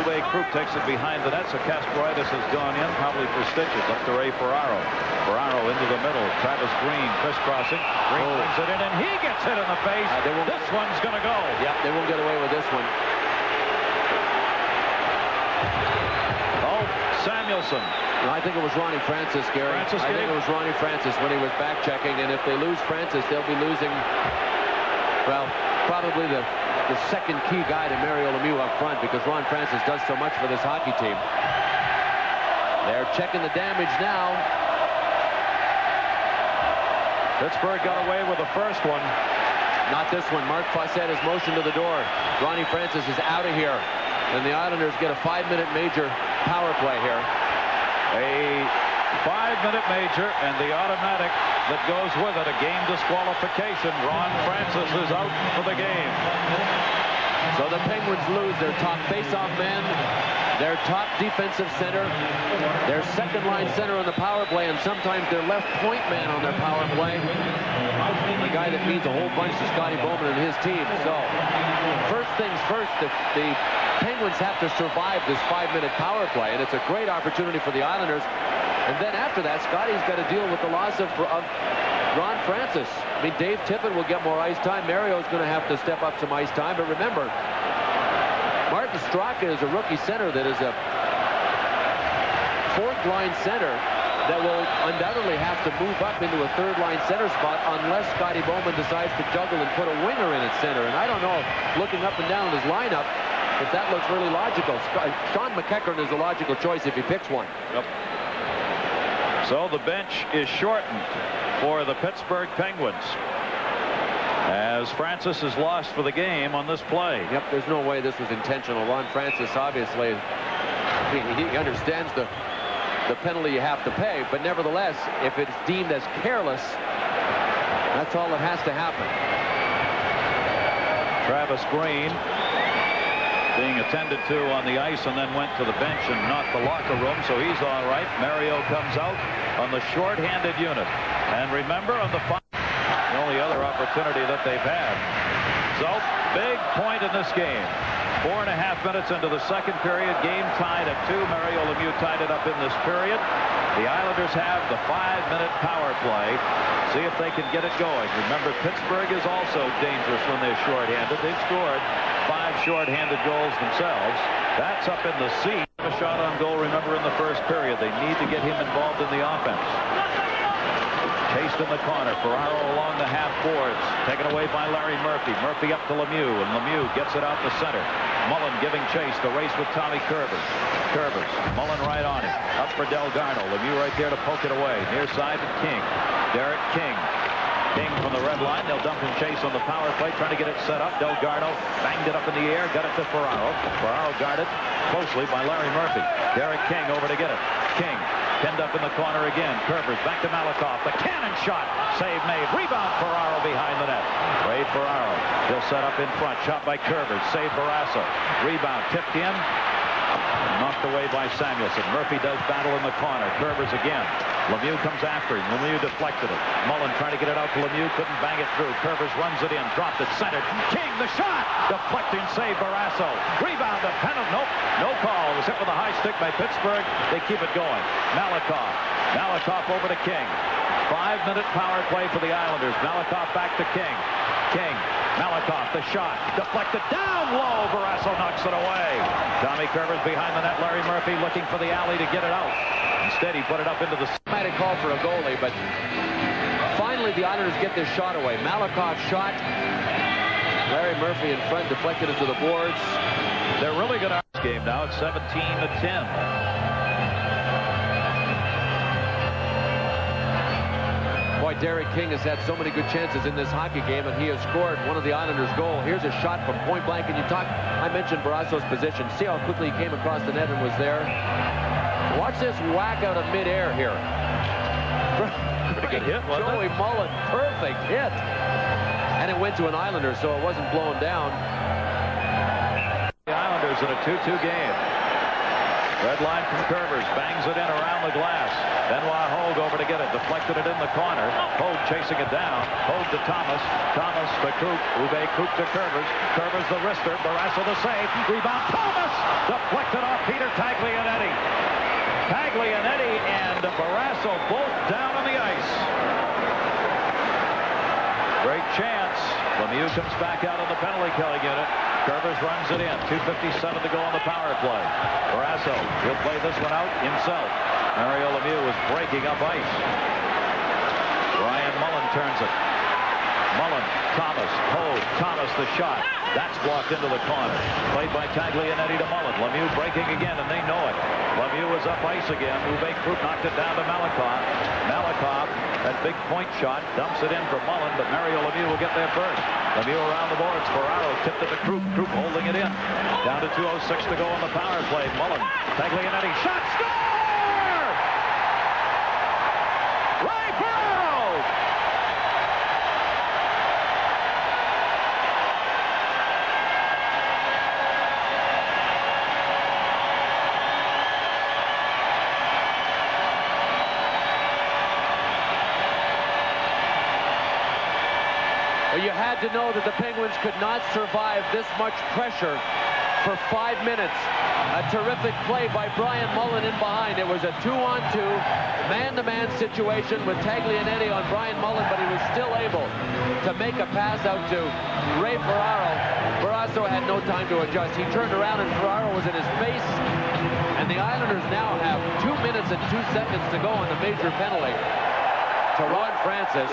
Uwe Krupp takes it behind the net, so Kasparaitis has gone in, probably for stitches, up to Ray Ferraro. Ferraro into the middle. Travis Green crisscrossing. Green brings it in, and he gets hit in the face. This one's going to go. Yep, they won't get away with this one. Oh, Samuelson. I think it was Ronnie Francis, Gary. I think it was Ronnie Francis when he was back-checking, and if they lose Francis, they'll be losing, well, probably the second key guy to Mario Lemieux up front, because Ron Francis does so much for this hockey team. They're checking the damage now. Pittsburgh got away with the first one. Not this one. Mark Fawcett has motioned to the door. Ronnie Francis is out of here. And the Islanders get a 5-minute major power play here. A 5-minute major, and the automatic that goes with it, a game disqualification. Ron Francis is out for the game. So the Penguins lose their top face-off man, their top defensive center, their second-line center on the power play, and sometimes their left point man on their power play. The guy that means a whole bunch to Scotty Bowman and his team. So, first things first, the Penguins have to survive this 5-minute power play, and it's a great opportunity for the Islanders. And then after that, Scotty's got to deal with the loss of Ron Francis. I mean, Dave Tippett will get more ice time. Mario's going to have to step up some ice time. But remember, Martin Straka is a rookie center that is a fourth-line center that will undoubtedly have to move up into a third-line center spot unless Scotty Bowman decides to juggle and put a winger in at center. And I don't know, looking up and down his lineup, if that looks really logical. Sean McEachern is a logical choice if he picks one. Yep. So the bench is shortened for the Pittsburgh Penguins, as Francis is lost for the game on this play. Yep, there's no way this was intentional. Ron Francis, obviously, he understands the penalty you have to pay, but nevertheless, if it's deemed as careless, that's all that has to happen. Travis Green being attended to on the ice and then went to the bench and not the locker room, so he's all right. Mario comes out on the short-handed unit. And remember, on the only other opportunity that they've had. So, big point in this game. 4.5 minutes into the second period, game tied at 2. Mario Lemieux tied it up in this period. The Islanders have the 5-minute power play. See if they can get it going. Remember, Pittsburgh is also dangerous when they're short-handed. They've scored 5 short-handed goals themselves. That's up in the C. A shot on goal, remember, in the first period. They need to get him involved in the offense. Chased in the corner. Ferraro along the half boards. Taken away by Larry Murphy. Murphy up to Lemieux, and Lemieux gets it out the center. Mullen giving chase. The race with Tommy Curvers. Mullen right on him. Up for Delgarno. Lemieux right there to poke it away. Near side to King. Derek King. King from the red line. They'll dump and chase on the power play, trying to get it set up. Delgarno banged it up in the air. Got it to Ferraro. Ferraro guarded closely by Larry Murphy. Derek King over to get it. King pinned up in the corner again. Curvers back to Malakoff. The cannon shot. Save made. Rebound Ferraro behind the net. Ray Ferraro. He'll set up in front. Shot by Curvers. Save Barrasso. Rebound tipped in. Knocked away by Samuelson. Murphy does battle in the corner. Curvers again. Lemieux comes after him. Lemieux deflected it. Mullen trying to get it out to Lemieux. Couldn't bang it through. Curvers runs it in. Dropped it. Centered. King the shot. Deflecting save Barrasso. Rebound. The penalty. Nope. No call. It was hit with a high stick by Pittsburgh. They keep it going. Malakoff over to King. 5-minute power play for the Islanders. Malakoff back to King. Malakoff, the shot. Deflected down low. Barrasso knocks it away. Tommy Curvers behind the net. Larry Murphy looking for the alley to get it out. Instead, he put it up into the... Might have called for a goalie, but finally the Islanders get this shot away. Malakoff shot. Larry Murphy in front, deflected into the boards. They're really good at this game now. It's 17-10. Boy, Derek King has had so many good chances in this hockey game, and he has scored one of the Islanders' goal. Here's a shot from point blank, and I mentioned Barrasso's position. See how quickly he came across the net and was there? Watch this whack out of midair here. Pretty good hit, wasn't Joey it? Mullen, perfect hit. And it went to an Islander, so it wasn't blown down. The Islanders in a 2-2 game. Red line from Curvers, bangs it in around the glass. Benoit Hogue over to get it, deflected it in the corner. Hogue chasing it down. Hogue to Thomas. Thomas to Coop. Coop to Curvers. Curvers the wrister. Barrasso the save. Rebound. Thomas deflected off Peter Taglianetti. Taglianetti and Barrasso both down on the ice. Great chance. Lemieux comes back out on the penalty killing unit. Curvers runs it in. 2:57 to go on the power play. Barrasso, he'll play this one out himself. Mario Lemieux was breaking up ice. Ryan Mullen turns it. Mullen, Thomas, Hogue, Thomas the shot. That's blocked into the corner. Played by Taglianetti to Mullen. Lemieux breaking again, and they know it. Lemieux was up ice again. Uwe Krupp knocked it down to Malakoff. Malakoff, that big point shot, dumps it in for Mullen, but Mario Lemieux will get there first. Lemieux around the boards. Ferraro tipped it to Krupp. Krupp holding it in. Down to 2:06 to go on the power play. Mullen, Taglianetti, shot, score! Ray Ferraro! You had to know that the Penguins could not survive this much pressure for 5 minutes. A terrific play by Brian Mullen in behind. It was a 2-on-2, man-to-man situation with Taglianetti on Brian Mullen, but he was still able to make a pass out to Ray Ferraro. Barrasso had no time to adjust. He turned around and Ferraro was in his face, and And the Islanders now have 2 minutes and 2 seconds to go on the major penalty to Ron Francis.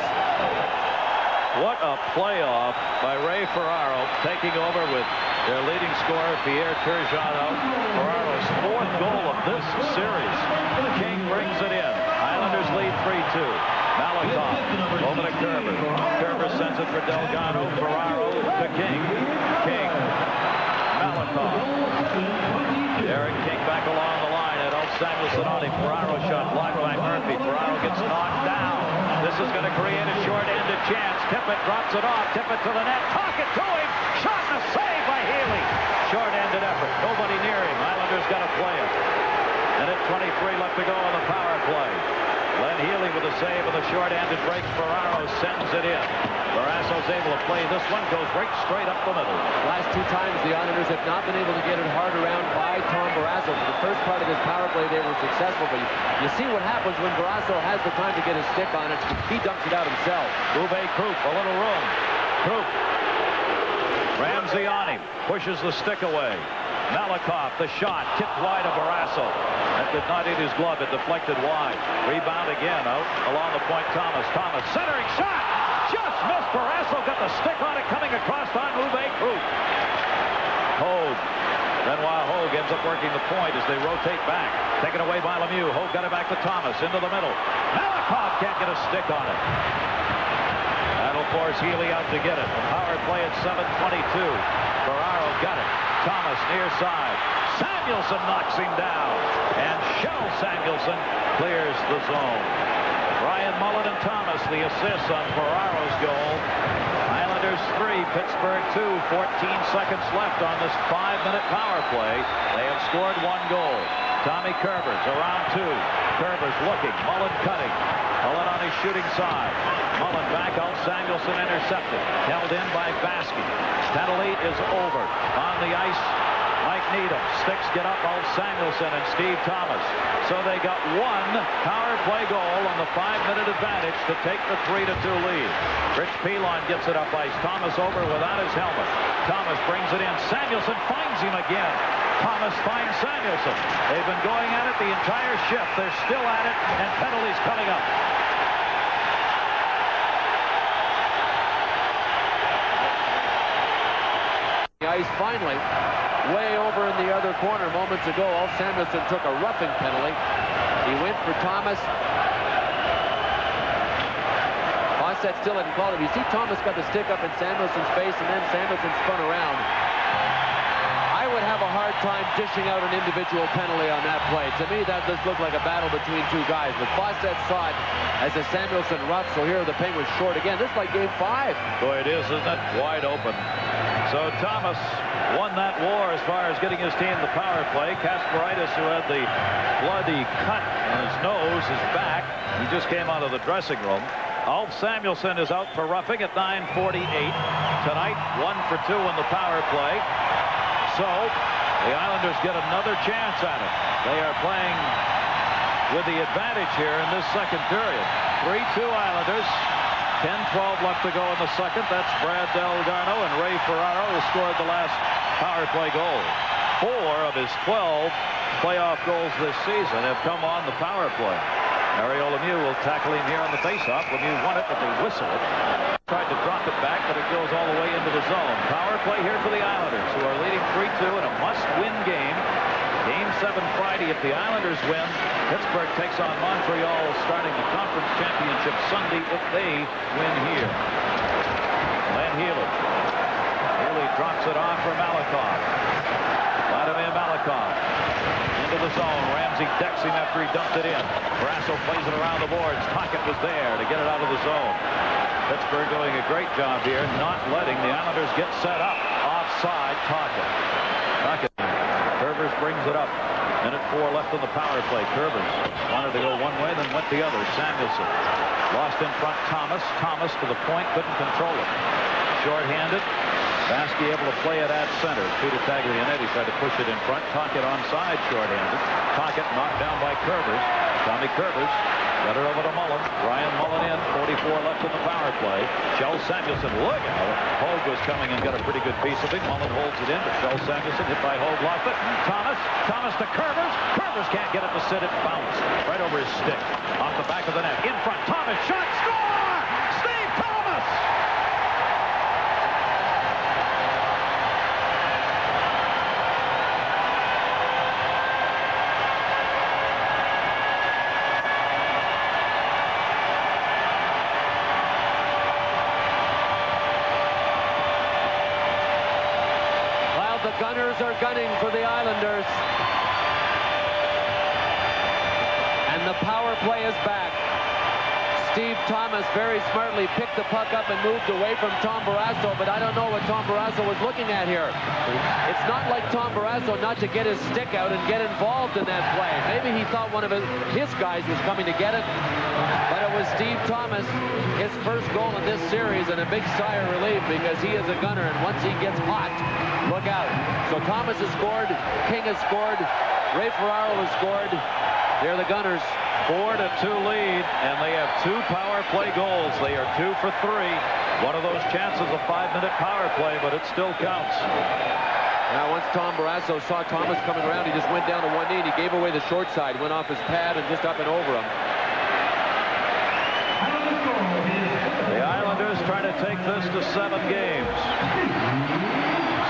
What a playoff by Ray Ferraro, taking over with their leading scorer, Pierre Turgeon. Ferraro's 4th goal of this series. King brings it in. Islanders lead 3-2. Malakoff over to Kerber. Kerber sends it for Delgado. Ferraro to King. King. Malakoff. Eric King back along the line. Samuelson on him. Ferraro shot blocked by Murphy. Ferraro gets knocked down. This is going to create a short-ended chance. Tippett drops it off. Tippett to the net. Tocchet to him. Shot and a save by Healy. Short-ended effort. Nobody near him. Islanders got to play it. And at 23 left to go on the power play. Len Healy with a save of the short-ended break. Ferraro sends it in. Barrasso's able to play this one. Goes right straight up the middle. Last 2 times the Islanders have not been able to get it hard around by Tom Barrasso. For the first part of this power play they were successful, but you see what happens when Barrasso has the time to get his stick on it. He dumps it out himself. Uwe Krupp, a little room. Krupp. Ramsey on him. Pushes the stick away. Malakoff, the shot, tipped wide of Barrasso. That did not hit his glove. It deflected wide. Rebound again out along the point. Thomas. Thomas centering shot. Just missed. Barrasso got the stick on it coming across on Uwe Krupp. Hogue. Benoit Hogue ends up working the point as they rotate back. Taken away by Lemieux. Hogue got it back to Thomas. Into the middle. Malakoff can't get a stick on it. That'll force Healy out to get it. The power play at 7:22. Ferraro got it. Thomas near side. Samuelson knocks him down. And Shell Samuelson clears the zone. Ryan Mullen and Thomas the assists on Ferraro's goal. Islanders 3, Pittsburgh 2. 14 seconds left on this 5-minute power play. They have scored 1 goal. Tommy Kerber's around 2. Kerber's looking. Mullen cutting. Mullen on his shooting side. Mullen back out. Samuelson intercepted. Held in by Baskey. Penalty is over. On the ice, Mike Needham. Sticks get up out Samuelson and Steve Thomas. So they got 1 power play goal on the 5-minute advantage to take the 3-2 lead. Rich Pilon gets it up ice. Thomas over without his helmet. Thomas brings it in. Samuelson finds him again. Thomas finds Samuelson. They've been going at it the entire shift. They're still at it, and penalties coming up. The ice finally way over in the other corner moments ago. Samuelson took a roughing penalty. He went for Thomas. Fawcett still hadn't called it. You see Thomas got the stick up in Samuelson's face, and then Samuelson spun around. I would have a hard time dishing out an individual penalty on that play. To me, that just looked like a battle between 2 guys. But Fawcett saw it as a Samuelson rough, so here the Penguins short again. This is like game 5. Boy, it is, isn't it? Wide open. So Thomas won that war as far as getting his team the power play. Kasparaitis, who had the bloody cut in his nose, is back. He just came out of the dressing room. Ulf Samuelsson is out for roughing at 9:48. Tonight, 1 for 2 in the power play. So the Islanders get another chance at it. They are playing with the advantage here in this second period. 3-2 Islanders. 10-12 left to go in the second. That's Brad Delgarno and Ray Ferraro who scored the last power play goal. 4 of his 12 playoff goals this season have come on the power play. Mario Lemieux will tackle him here on the faceoff. Lemieux won it, but they whistle it. Tried to drop it back, but it goes all the way into the zone. Power play here for the Islanders, who are leading 3-2 in a must-win game. Game 7 Friday. If the Islanders win, Pittsburgh takes on Montreal starting the conference championship Sunday if they win here. Len Healy. Healy drops it off for Malakoff. Vladimir Malakoff into the zone. Ramsey decks him after he dumped it in. Barrasso plays it around the boards. Tocchet was there to get it out of the zone. Pittsburgh doing a great job here, not letting the Islanders get set up. Offside, Tocchet. Kervers brings it up. Minute 4 left on the power play. Kervers wanted to go one way, then went the other. Samuelson lost in front. Thomas to the point, couldn't control it. Short-handed. Baskey able to play it at center. Peter Taglianetti tried to push it in front. Tocchet onside, short-handed. Tocchet knocked down by Kervers. Tommy Kervers Got it over to Mullen. Ryan Mullen in. 44 left in the power play. Shell Samuelson, look out. Hogue was coming and got a pretty good piece of it. Mullen holds it in, but Shell Samuelson hit by Hogue, lost it. Thomas to Curvers. Curvers can't get it to sit. It bounced right over his stick. Off the back of the net. In front. Thomas shot. Score! Steve Thomas! The Gunners are gunning for the Islanders. And the power play is back. Steve Thomas very smartly picked the puck up and moved away from Tom Barrasso, but I don't know what Tom Barrasso was looking at here. It's not like Tom Barrasso not to get his stick out and get involved in that play. Maybe he thought one of his guys was coming to get it, but it was Steve Thomas, his first goal in this series, and a big sigh of relief because he is a gunner, and once he gets hot, look out. So Thomas has scored, King has scored, Ray Ferraro has scored. They're the Gunners. 4-2 lead, and they have 2 power play goals. They are 2 for 3. One of those chances, a 5-minute power play, but it still counts. Now, once Tom Barrasso saw Thomas coming around, he just went down to one knee and he gave away the short side, went off his pad and just up and over him. The Islanders trying to take this to 7 games.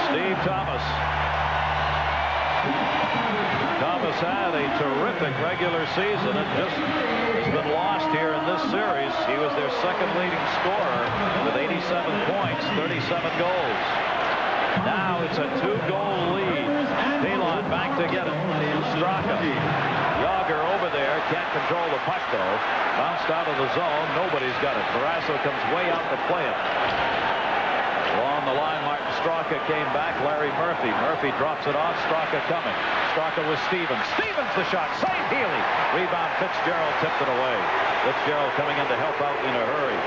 Steve Thomas. Thomas had a terrific regular season and just has been lost here in this series. He was their second leading scorer with 87 points, 37 goals. Now it's a 2-goal lead. Delon back to get it. Straka. Yager over there. Can't control the puck though. Bounced out of the zone. Nobody's got it. Barrasso comes way out to play it. Along the line, Martin Straka came back. Larry Murphy. Murphy drops it off. Straka coming. Straka with Stevens. Stevens the shot. Save Healy. Rebound. Fitzgerald tipped it away. Fitzgerald coming in to help out in a hurry.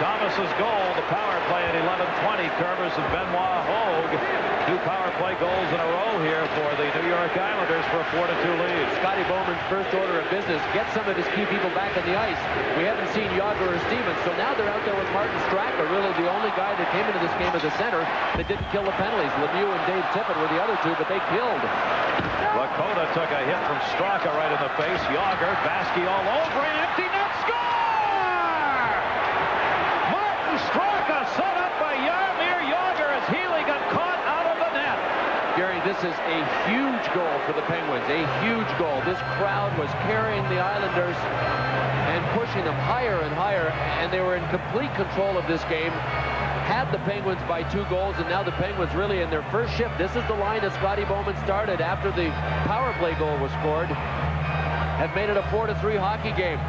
Thomas's goal, the power play at 11:20. Curvers and Benoit Hogue. 2 power play goals in a row here for the New York Islanders for a 4-2 lead. Scotty Bowman's first order of business, get some of his key people back on the ice. We haven't seen Yager or Stevens, so now they're out there with Martin Straka, really the only guy that came into this game as a center that didn't kill the penalties. Lemieux and Dave Tippett were the other 2, but they killed. Lakota took a hit from Straka right in the face. Yager, Baskey all over, an empty net score! Straka set up by Jaromir Jagr as Healy got caught out of the net. Gary, this is a huge goal for the Penguins, a huge goal. This crowd was carrying the Islanders and pushing them higher and higher, and they were in complete control of this game. Had the Penguins by 2 goals, and now the Penguins really in their first shift. This is the line that Scotty Bowman started after the power play goal was scored. Have made it a 4-3 hockey game.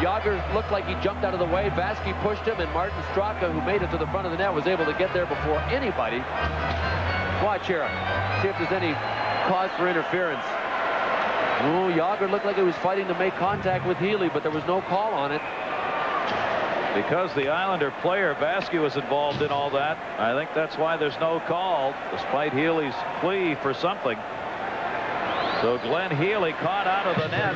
Yager looked like he jumped out of the way. Baskey pushed him, and Martin Straka, who made it to the front of the net, was able to get there before anybody. Watch here. See if there's any cause for interference. Oh, Yager looked like he was fighting to make contact with Healy, but there was no call on it. Because the Islander player, Baskey, was involved in all that, I think that's why there's no call, despite Healy's plea for something. So Glenn Healy caught out of the net.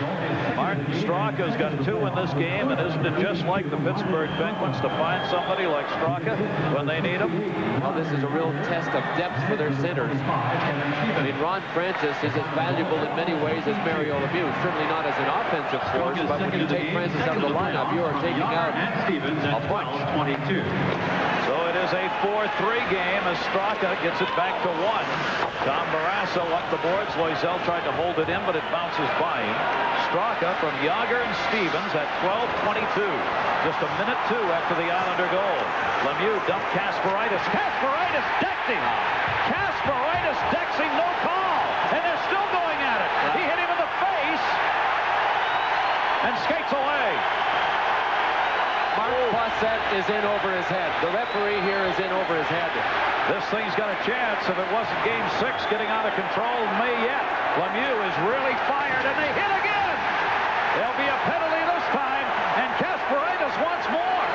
Martin Straka's got 2 in this game, and isn't it just like the Pittsburgh Penguins to find somebody like Straka when they need him? Well, this is a real test of depth for their centers. I mean, Ron Francis is as valuable in many ways as Mario Lemieux. Certainly not as an offensive force, but when you take Francis out of the lineup, you are taking out a bunch. So it is a 4-3 game as Straka gets it back to 1. Tom Barrasso up the boards. Loisel tried to hold it in, but it bounces by him. Straka from Yager and Stevens at 12:22. Just a minute 2 after the Islander goal. Lemieux dumped Kasparaitis. Kasparaitis decked him. Kasparaitis decks him, no call. And they're still going at it. He hit him in the face and skates away. Mark Possett is in over his head. The referee here is in over his head. This thing's got a chance. If it wasn't Game 6 getting out of control, may yet. Lemieux is really fired, and they hit again. There'll be a penalty this time, and Kasparaitis once more.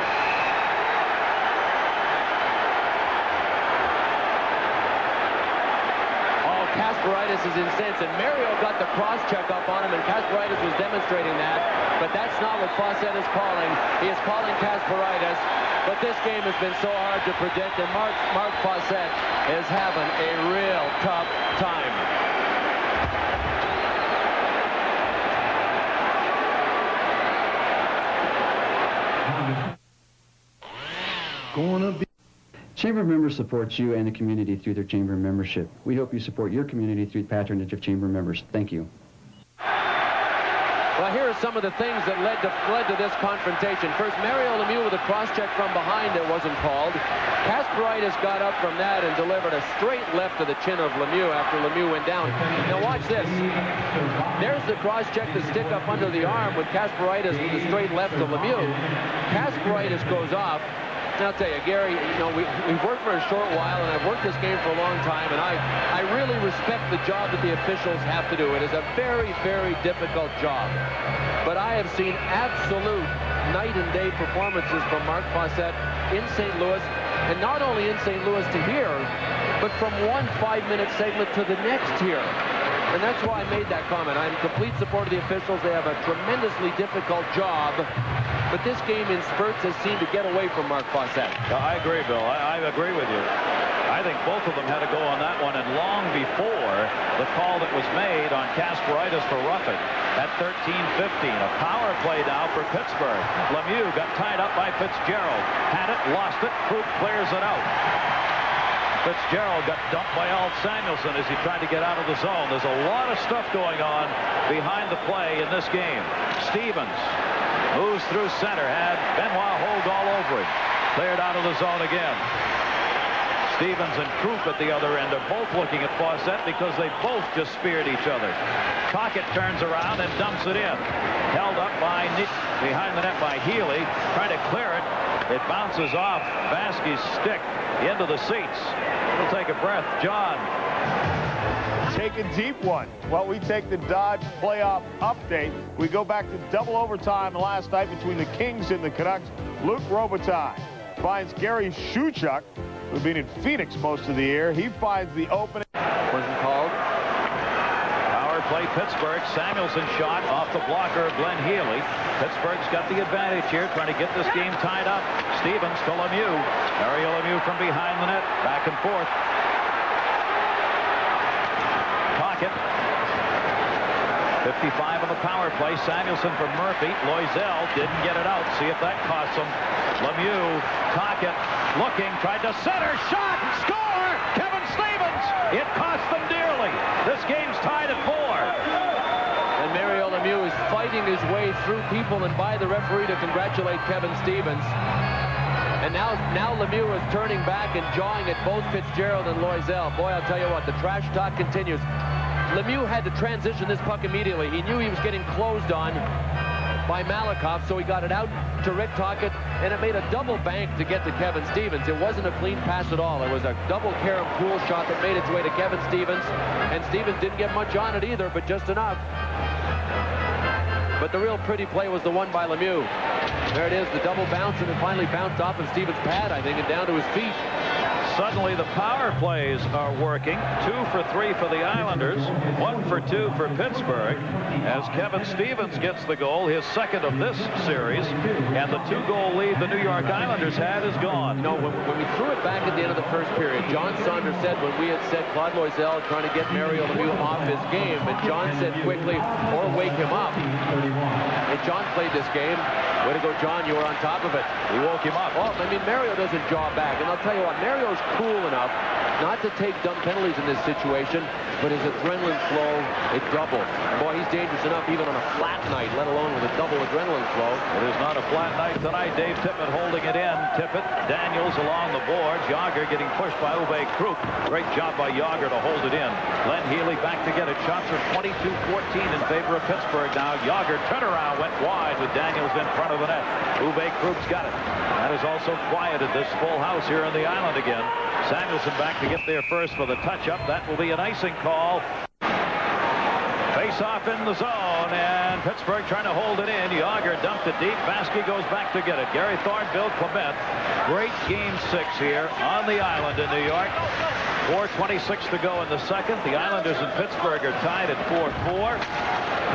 Oh, Kasparaitis is incensed, and Mario got the cross-check up on him, and Kasparaitis was demonstrating that, but that's not what Fawcett is calling. He is calling Kasparaitis, but this game has been so hard to predict, and Mark Fawcett is having a real tough time. Chamber members support you and the community through their chamber membership. We hope you support your community through the patronage of chamber members. Thank you. Well, here are some of the things that led to this confrontation. First, Mario Lemieux with a cross-check from behind that wasn't called. Kasparaitis got up from that and delivered a straight left to the chin of Lemieux after Lemieux went down. Now watch this. There's the cross-check to stick up under the arm with Kasparaitis with the straight left to Lemieux. Kasparaitis goes off. And I'll tell you, Gary, you know, we've worked for a short while, and I've worked this game for a long time, and I really respect the job that the officials have to do. It is a very, very difficult job. But I have seen absolute night and day performances from Mark Fawcett in St. Louis, and not only in St. Louis to here, but from one 5-minute segment to the next here. And that's why I made that comment. I'm in complete support of the officials. They have a tremendously difficult job. But this game in spurts has seemed to get away from Mark Fawcett. I agree, Bill. I agree with you. I think both of them had to go on that one, and long before the call that was made on Kasparaitis for roughing at 13:15. A power play now for Pittsburgh. Lemieux got tied up by Fitzgerald. Had it, lost it. Krug clears it out. Fitzgerald got dumped by Al Samuelson as he tried to get out of the zone. There's a lot of stuff going on behind the play in this game. Stevens moves through center, had Benoit hold all over him. Cleared out of the zone again. Stevens and Krupp at the other end are both looking at Fawcett because they both just speared each other. Tocchet turns around and dumps it in. Held up by behind the net by Healy. Trying to clear it. It bounces off Vasky's stick into the seats. It'll take a breath. John. Take a deep one. Well, we take the Dodge playoff update. We go back to double overtime last night between the Kings and the Canucks. Luc Robitaille finds Gary Shuchuk, who's been in Phoenix most of the year. He finds the opening. Wasn't called. Power play Pittsburgh. Samuelson shot off the blocker of Glenn Healy. Pittsburgh's got the advantage here, trying to get this game tied up. Stevens to Lemieux. Mario Lemieux from behind the net. Back and forth. Tocchet. 55 on the power play. Samuelson from Murphy. Loisel didn't get it out. See if that costs him. Lemieux. Tocchet looking. Tried to center. Shot. Score. Kevin Stevens. It cost them dearly. This game's tied at 4. And Mario Lemieux is fighting his way through people and by the referee to congratulate Kevin Stevens. And now Lemieux is turning back and jawing at both Fitzgerald and Loisel. Boy, I'll tell you what, the trash talk continues. Lemieux had to transition this puck immediately. He knew he was getting closed on by Malakoff, so he got it out to Rick Tocchet, and it made a double bank to get to Kevin Stevens. It wasn't a clean pass at all. It was a double carom pool shot that made its way to Kevin Stevens, and Stevens didn't get much on it either, but just enough. But the real pretty play was the one by Lemieux. There it is, the double bounce, and it finally bounced off of Stevens' pad, I think, and down to his feet. Suddenly the power plays are working. 2 for 3 for the Islanders. 1 for 2 for Pittsburgh. As Kevin Stevens gets the goal, his second of this series. And the 2-goal lead the New York Islanders had is gone. No, when we threw it back at the end of the first period, John Saunders said when we had said Claude Loisel trying to get Mario Lemieux off his game, and John said quickly, or wake him up. And John played this game. Way to go, John. You were on top of it. We woke him up. Well, I mean, Mario doesn't jaw back. And I'll tell you what, Mario's cool enough not to take dumb penalties in this situation, but his adrenaline flow, it doubles. Boy, he's dangerous enough even on a flat night, let alone with a double adrenaline flow. It is not a flat night tonight. Dave Tippett holding it in. Tippett, Daniels along the boards. Yager getting pushed by Uwe Krupp. Great job by Yager to hold it in. Glenn Healy back to get it. Shots are 22-14 in favor of Pittsburgh now. Yager turnaround went wide with Daniels in front of the net. Uwe Krupp's got it. That has also quieted this full house here on the island again. Samuelson back to get there first for the touch-up. That will be an icing call. Face-off in the zone, and Pittsburgh trying to hold it in. Yager dumped it deep. Baskey goes back to get it. Gary Thorne, Bill Clement. Great Game 6 here on the island in New York. 4:26 to go in the second. The Islanders and Pittsburgh are tied at 4-4.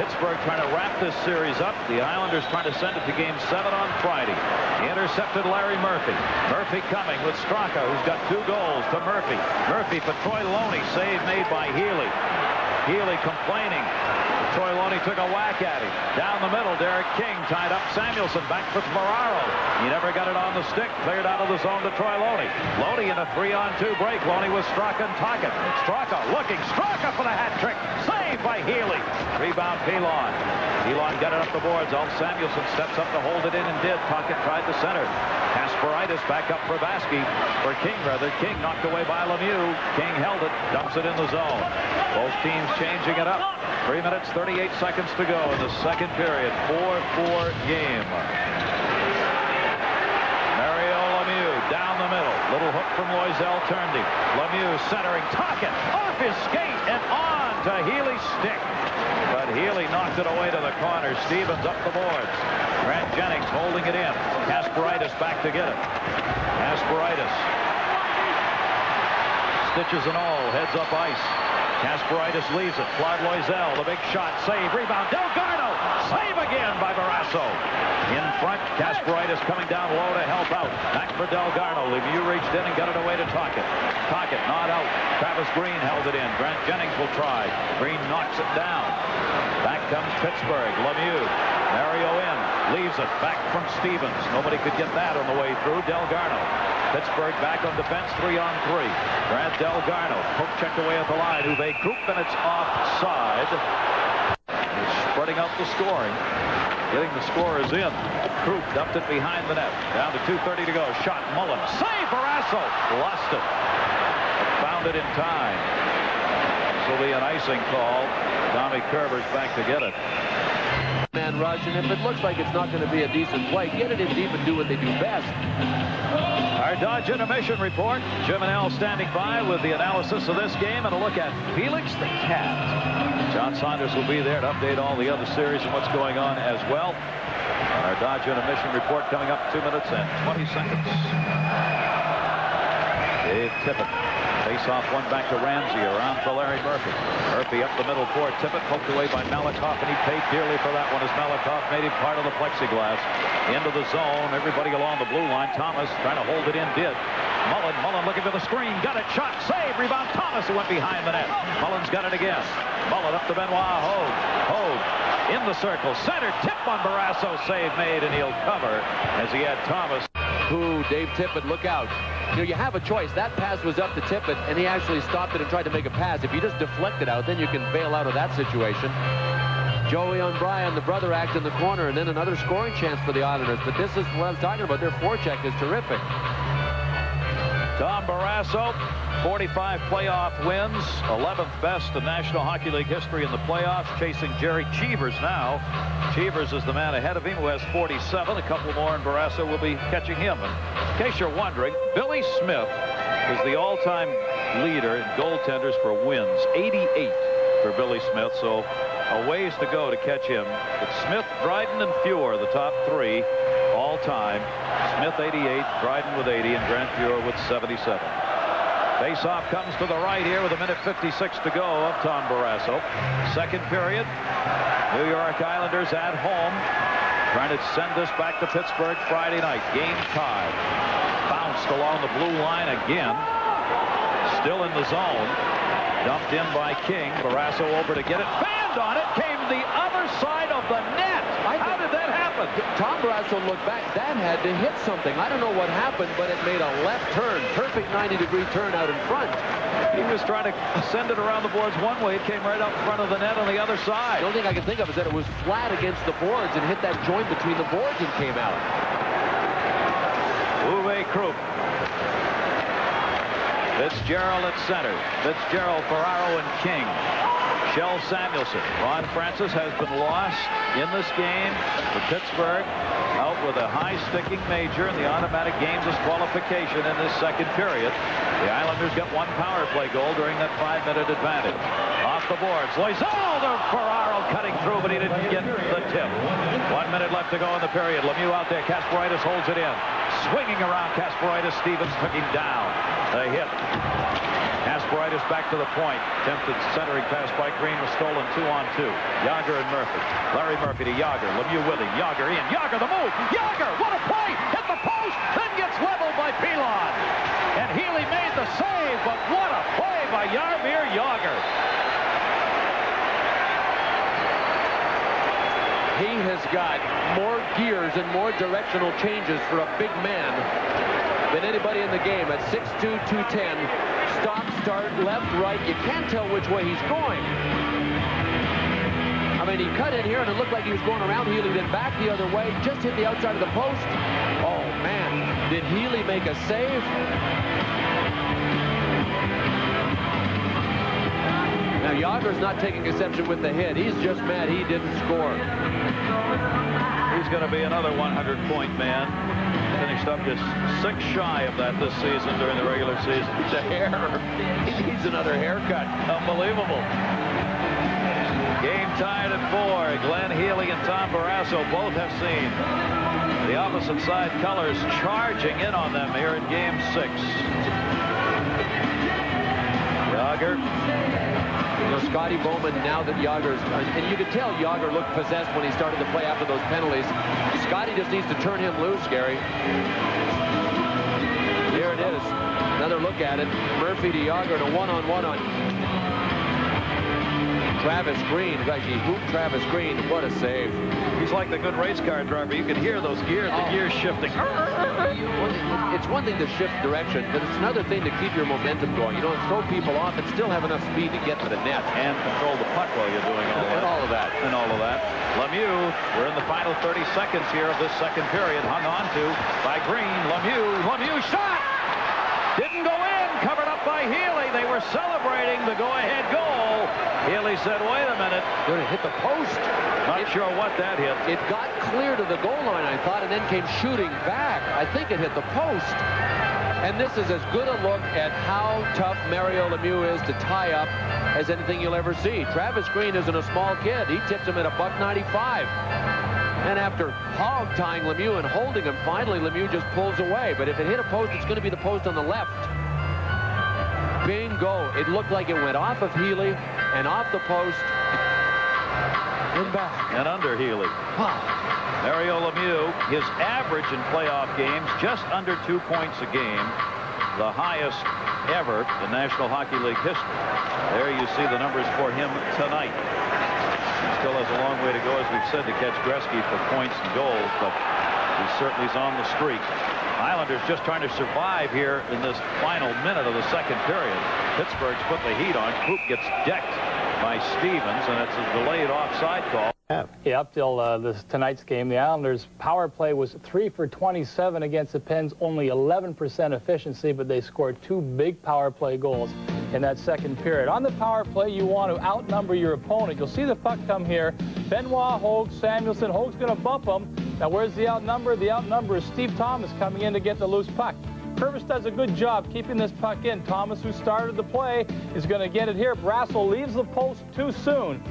Pittsburgh trying to wrap this series up. The Islanders trying to send it to Game 7 on Friday. He intercepted Larry Murphy. Murphy coming with Straka, who's got 2 goals, to Murphy. Murphy for Troy Loney. Save made by Healy. Healy complaining. Troy Loney took a whack at him. Down the middle, Derek King tied up Samuelson. Back for Ferraro. He never got it on the stick. Cleared out of the zone to Troy Loney. Loney in a 3-on-2 break. Loney with Straka and Tocchet. Straka looking. Straka for the hat trick. Saved by Healy. Rebound Pilon. Pilon got it up the boards. Samuelson steps up to hold it in and did. Tocchet tried to center. Kasparaitis back up for Baskey. For King, rather. King knocked away by Lemieux. King held it. Dumps it in the zone. Both teams changing it up. 3 minutes, 38 seconds to go in the second period. 4-4 game. Mario Lemieux down the middle. Little hook from Loisel turned him. Lemieux centering. Tocchet off his skate and on to Healy's stick. But Healy knocked it away to the corner. Stevens up the boards. Grant Jennings holding it in. Kasparaitis back to get it. Kasparaitis. Stitches and all. Heads up ice. Kasparaitis leaves it. Claude Loisel, the big shot, save, rebound. Delgarno, save again by Barrasso. In front, Kasparaitis coming down low to help out. Back for Delgarno. Lemieux reached in and got it away to Tocchet. Tocchet not out. Travis Green held it in. Grant Jennings will try. Green knocks it down. Back comes Pittsburgh. Lemieux. Mario in. Leaves it. Back from Stevens. Nobody could get that on the way through. Delgarno. Pittsburgh back on defense, 3-on-3. Brad Delgarno, poke checked away at the line. Uwe Krupp, and it's offside. He's spreading out the scoring. Getting the scorers in. Krupp dumped it behind the net. Down to 2:30 to go. Shot, Mullen. Save, Barrasso. Lost it. But found it in time. This will be an icing call. Tommy Kerber's back to get it. Man rush, and if it looks like it's not going to be a decent play, get it in deep and do what they do best. Our Dodge Intermission report. Jim and Al standing by with the analysis of this game and a look at Felix the Cat. John Saunders will be there to update all the other series and what's going on as well. And our Dodge Intermission report coming up 2 minutes and 20 seconds. Dave Tippett. Face-off one back to Ramsey, around for Larry Murphy. Murphy up the middle for Tippett, poked away by Malakoff, and he paid dearly for that one as Malakoff made him part of the plexiglass. Into the zone, everybody along the blue line. Thomas trying to hold it in, did. Mullen looking for the screen, got it, shot, save, rebound, Thomas, who went behind the net. Mullen's got it again. Mullen up to Benoit, Hogue in the circle, center, tip on Barrasso, save made, and he'll cover as he had Thomas. Who, Dave Tippett, look out. You know, you have a choice. That pass was up to Tippett, and he actually stopped it and tried to make a pass. If you just deflect it out, then you can bail out of that situation. Joey O'Brien, the brother, act in the corner, and then another scoring chance for the Islanders. But this is what I'm talking about. Their forecheck is terrific. Tom Barrasso, 45 playoff wins, 11th best in National Hockey League history in the playoffs, chasing Jerry Cheevers now. Cheevers is the man ahead of him, who has 47. A couple more, and Barrasso will be catching him. And in case you're wondering, Billy Smith is the all-time leader in goaltenders for wins, 88 for Billy Smith, so a ways to go to catch him. But Smith, Dryden, and Fuhr, the top 3 all-time. Smith 88, Dryden with 80, and Grant Fuhr with 77. Face-off comes to the right here with 1:56 to go of Tom Barrasso. Second period. New York Islanders at home, trying to send this back to Pittsburgh Friday night. Game tied. Bounced along the blue line again. Still in the zone. Dumped in by King. Barrasso over to get it. Banned on it. Came the other side of the net. How did that happen? Tom Barrasso looked back. That had to hit something. I don't know what happened, but it made a left turn. Perfect 90-degree turn out in front. He was trying to send it around the boards one way. It came right up in front of the net on the other side. The only thing I can think of is that it was flat against the boards and hit that joint between the boards and came out. Uwe Krupp. Fitzgerald at center. Fitzgerald, Ferraro, and King. Shell Samuelson. Ron Francis has been lost in this game for Pittsburgh, out with a high-sticking major in the automatic game disqualification in this second period. The Islanders got one power play goal during that 5-minute advantage. Off the boards. Loisel to Ferraro cutting through, but he didn't get the tip. 1 minute left to go in the period. Lemieux out there. Kasparaitis holds it in. Swinging around Kasparaitis. Stevens took him down. The hit. Kasparaitis back to the point. Attempted centering pass by Green was stolen 2-on-2. Yager and Murphy. Larry Murphy to Yager. Lemieux with him. Yager in. Yager the move. Yager! What a play! Hit the post! Then gets leveled by Pilon. And Healy made the save, but what a play by Jaromir Yager. He has got more gears and more directional changes for a big man than anybody in the game at 6'2", 210. Stop, start, left, right. You can't tell which way he's going. I mean, he cut in here and it looked like he was going around Healy, then back the other way, just hit the outside of the post. Oh, man. Did Healy make a save? Now, Yager's not taking exception with the hit. He's just mad he didn't score. He's going to be another 100-point man. Finished up just 6 shy of that this season during the regular season. The hair. He needs another haircut. Unbelievable. Game tied at 4. Glenn Healy and Tom Barrasso both have seen the opposite side colors charging in on them here in Game 6. Yager. You know, Scotty Bowman, now that Yager's, and you could tell Yager looked possessed when he started to play after those penalties. Scotty just needs to turn him loose, Gary. Here it is. Another look at it. Murphy to Yager, and a one-on-one on Travis Green. Actually, hooped Travis Green. What a save. He's like the good race car driver. You can hear those gears, the gears shifting. It's one thing to shift direction, but it's another thing to keep your momentum going. You don't throw people off and still have enough speed to get to the net. And control the puck while you're doing all that. And all of that. And all of that. Lemieux, we're in the final 30 seconds here of this second period. Hung on to by Green. Lemieux shot! Didn't go in. Covered up by Healy. They were celebrating the go-ahead goal. Healy said, wait a minute. Going to hit the post. Not sure what that hit. It got clear to the goal line, I thought, and then came shooting back. I think it hit the post. And this is as good a look at how tough Mario Lemieux is to tie up as anything you'll ever see. Travis Green isn't a small kid. He tips him at $1.95. And after hog-tying Lemieux and holding him, finally Lemieux just pulls away. But if it hit a post, it's going to be the post on the left. Bingo. It looked like it went off of Healy and off the post and back. And under Healy. Wow. Mario Lemieux, his average in playoff games, just under 2 points a game. The highest ever in National Hockey League history. There you see the numbers for him tonight. He still has a long way to go, as we've said, to catch Gretzky for points and goals, but he certainly is on the streak. Islanders just trying to survive here in this final minute of the second period. Pittsburgh's put the heat on. Krupp gets decked by Stevens, and it's a delayed offside call. Yeah, up till tonight's game, the Islanders' power play was 3 for 27 against the Pens, only 11% efficiency, but they scored 2 big power play goals in that second period. On the power play, you want to outnumber your opponent. You'll see the puck come here. Benoit, Hogue, Samuelson. Hogue's going to bump him. Now, where's the outnumber? The outnumber is Steve Thomas coming in to get the loose puck. Purvis does a good job keeping this puck in. Thomas, who started the play, is going to get it here. Brassel leaves the post too soon.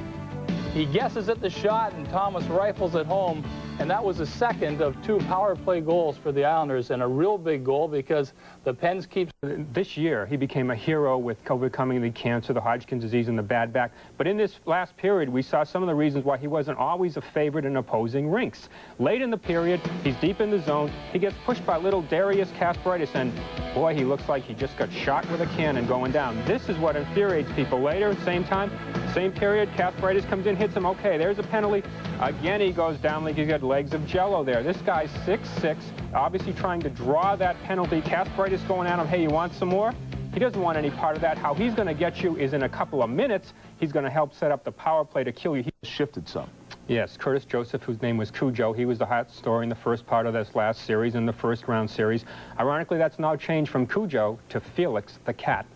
He guesses at the shot, and Thomas rifles it home. And that was the second of 2 power play goals for the Islanders, and a real big goal because the Pens keep... This year, he became a hero with overcoming the cancer, the Hodgkin's disease, and the bad back. But in this last period, we saw some of the reasons why he wasn't always a favorite in opposing rinks. Late in the period, he's deep in the zone. He gets pushed by little Darius Kasparaitis, and boy, he looks like he just got shot with a cannon going down. This is what infuriates people. Later, same time, same period, Kasparaitis comes in, hits him. Okay, there's a penalty. Again, he goes down like he's got legs of jello there. This guy's 6'6", obviously trying to draw that penalty. Kasparaitis going at him, hey, you want some more? He doesn't want any part of that. How he's going to get you is in a couple of minutes, he's going to help set up the power play to kill you. He shifted some. Yes, Curtis Joseph, whose name was Cujo, he was the hot story in the first part of this last series, in the first round series. Ironically, that's now changed from Cujo to Felix the Cat.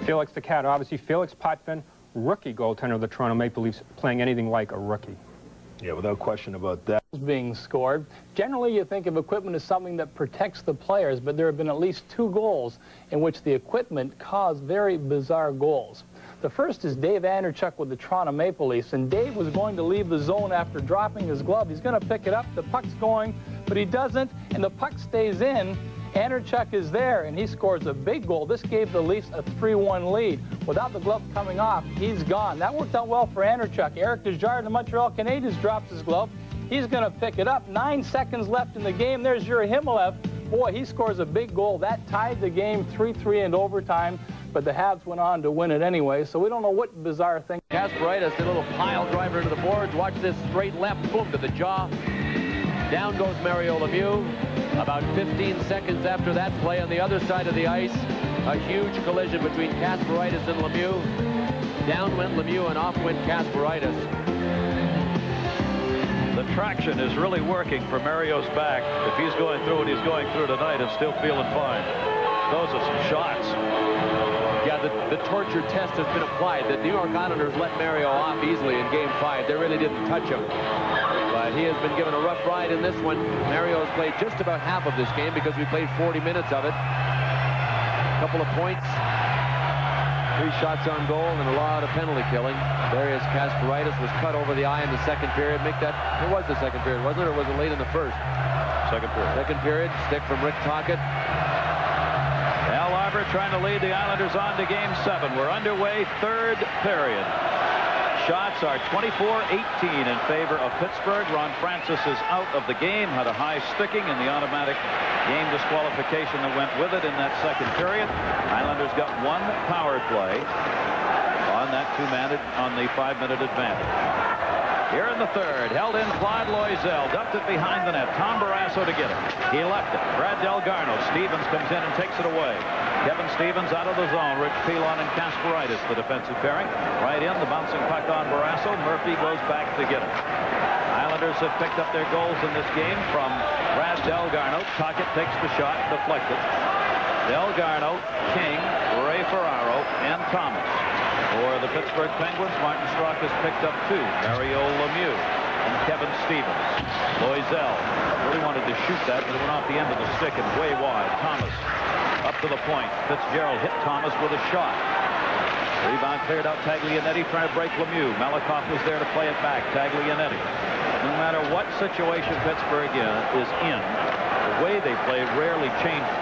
Felix the Cat, obviously Felix Potvin, rookie goaltender of the Toronto Maple Leafs, playing anything like a rookie. Yeah, without question about that. Being scored. Generally, you think of equipment as something that protects the players, but there have been at least 2 goals in which the equipment caused very bizarre goals. The first is Dave Anderchuk with the Toronto Maple Leafs, and Dave was going to leave the zone after dropping his glove. He's going to pick it up, the puck's going, but he doesn't, and the puck stays in. Anderchuk is there, and he scores a big goal. This gave the Leafs a 3-1 lead. Without the glove coming off, he's gone. That worked out well for Anderchuk. Eric Desjardins, the Montreal Canadiens, drops his glove. He's going to pick it up. 9 seconds left in the game. There's Yuri Himalev. Boy, he scores a big goal. That tied the game 3-3 in overtime, but the Habs went on to win it anyway, so we don't know what bizarre thing. Kasparaitis did a little pile driver into the boards. Watch this straight left, boom, to the jaw. Down goes Mario Lemieux. About 15 seconds after that play on the other side of the ice, a huge collision between Kasparaitis and Lemieux. Down went Lemieux and off went Kasparaitis. The traction is really working for Mario's back. If he's going through what he's going through tonight and still feeling fine. Those are some shots. Yeah, the torture test has been applied. The New York Islanders let Mario off easily in Game 5. They really didn't touch him. But he has been given a rough ride in this one. Mario has played just about half of this game because we played 40 minutes of it. A couple of points, 3 shots on goal, and a lot of penalty killing. Darius Kasparaitis was cut over the eye in the second period. It was the second period, wasn't it, or was it late in the first? Second period. Second period, stick from Rick Tocchet. Al Arbor trying to lead the Islanders on to Game 7. We're underway, 3rd period. Shots are 24-18 in favor of Pittsburgh. Ron Francis is out of the game, had a high sticking in the automatic game disqualification that went with it in that second period. Islanders got 1 power play on that 5-minute advantage. Here in the 3rd, held in Claude Loisel, dumped it behind the net. Tom Barrasso to get it. He left it. Brad Delgarno. Stevens comes in and takes it away. Kevin Stevens out of the zone. Rich Pilon and Kasparaitis, the defensive pairing. Right in, the bouncing puck on Barrasso. Murphy goes back to get it. Islanders have picked up their goals in this game from Brad Delgarno. Tocchet takes the shot, deflected. Delgarno, King, Ray Ferraro, and Thomas. For the Pittsburgh Penguins, Martin Strauch has picked up 2. Mario Lemieux and Kevin Stevens. Loisel really wanted to shoot that, but it went off the end of the stick and way wide. Thomas up to the point. Fitzgerald hit Thomas with a shot. Rebound cleared out. Taglianetti trying to break Lemieux. Malakoff was there to play it back. Taglianetti. No matter what situation Pittsburgh is in, the way they play rarely changes.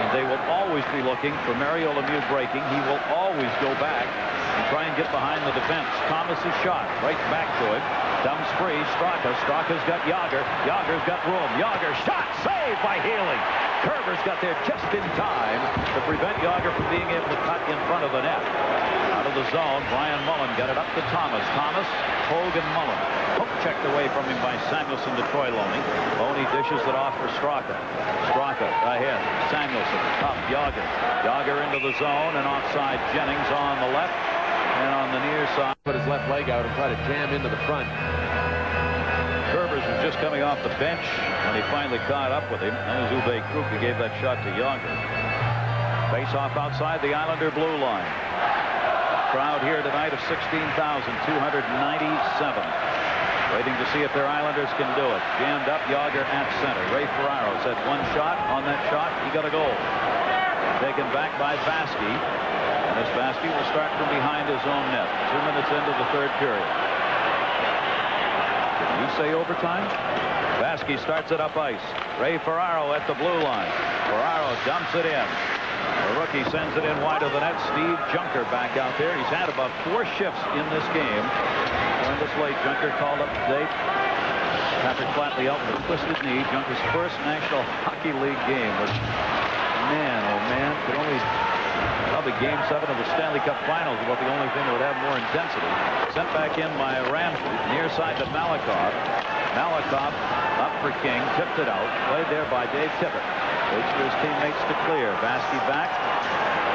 And they will always be looking for Mario Lemieux breaking. He will always go back and try and get behind the defense. Thomas's shot right back to him. Dumps free. Straka's got Yager. Yager's got room. Yager shot saved by Healy. Kerber's got there just in time to prevent Yager from being able to cut in front of the net. Out of the zone, Brian Mullen got it up to Thomas. Thomas, Hogan, Mullen. Hook checked away from him by Samuelson to Troy Loney. Loney dishes it off for Straka. Straka ahead. Samuelson up. Yager. Yager into the zone and offside Jennings on the left. And on the near side, put his left leg out and try to jam into the front. Kerbers was just coming off the bench when he finally caught up with him. That was Uwe Krug who gave that shot to Yager. Face off outside the Islander blue line. Crowd here tonight of 16,297. Waiting to see if their Islanders can do it. Jammed up, Yager at center. Ray Ferraro's had 1 shot. On that shot, he got a goal. Taken back by Vaski. And this Vaski will start from behind his own net. 2 minutes into the 3rd period. Did you say overtime? Vaski starts it up ice. Ray Ferraro at the blue line. Ferraro dumps it in. The rookie sends it in wide of the net. Steve Junker back out there. He's had about 4 shifts in this game. During this late, Junker called up today. Patrick Flatley out with a twisted knee. Junker's first National Hockey League game. But man, oh man, could only... Probably Game 7 of the Stanley Cup Finals about the only thing that would have more intensity. Sent back in by Ramsey, near side to Malakoff. Malakoff up for King, tipped it out, played there by Dave Tippett. Waits for his teammates to clear. Vaski back.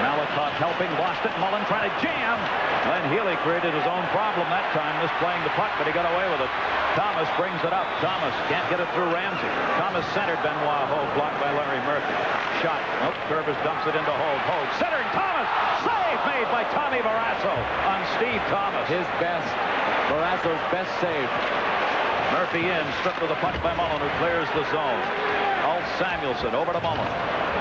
Malakoff Malikoff helping, lost it. Mullen trying to jam. Glenn Healy created his own problem that time, misplaying the puck, but he got away with it. Thomas brings it up. Thomas can't get it through Ramsey. Thomas centered. Benoit Hogue blocked by Larry Murphy. Shot. Nope. Curvis dumps it into Hogue. Hogue centering. Thomas. Save made by Tommy Barrasso on Steve Thomas. His best. Barrasso's best save. Murphy in, stripped with the puck by Mullen, who clears the zone. Ulf Samuelsson over to Mullen.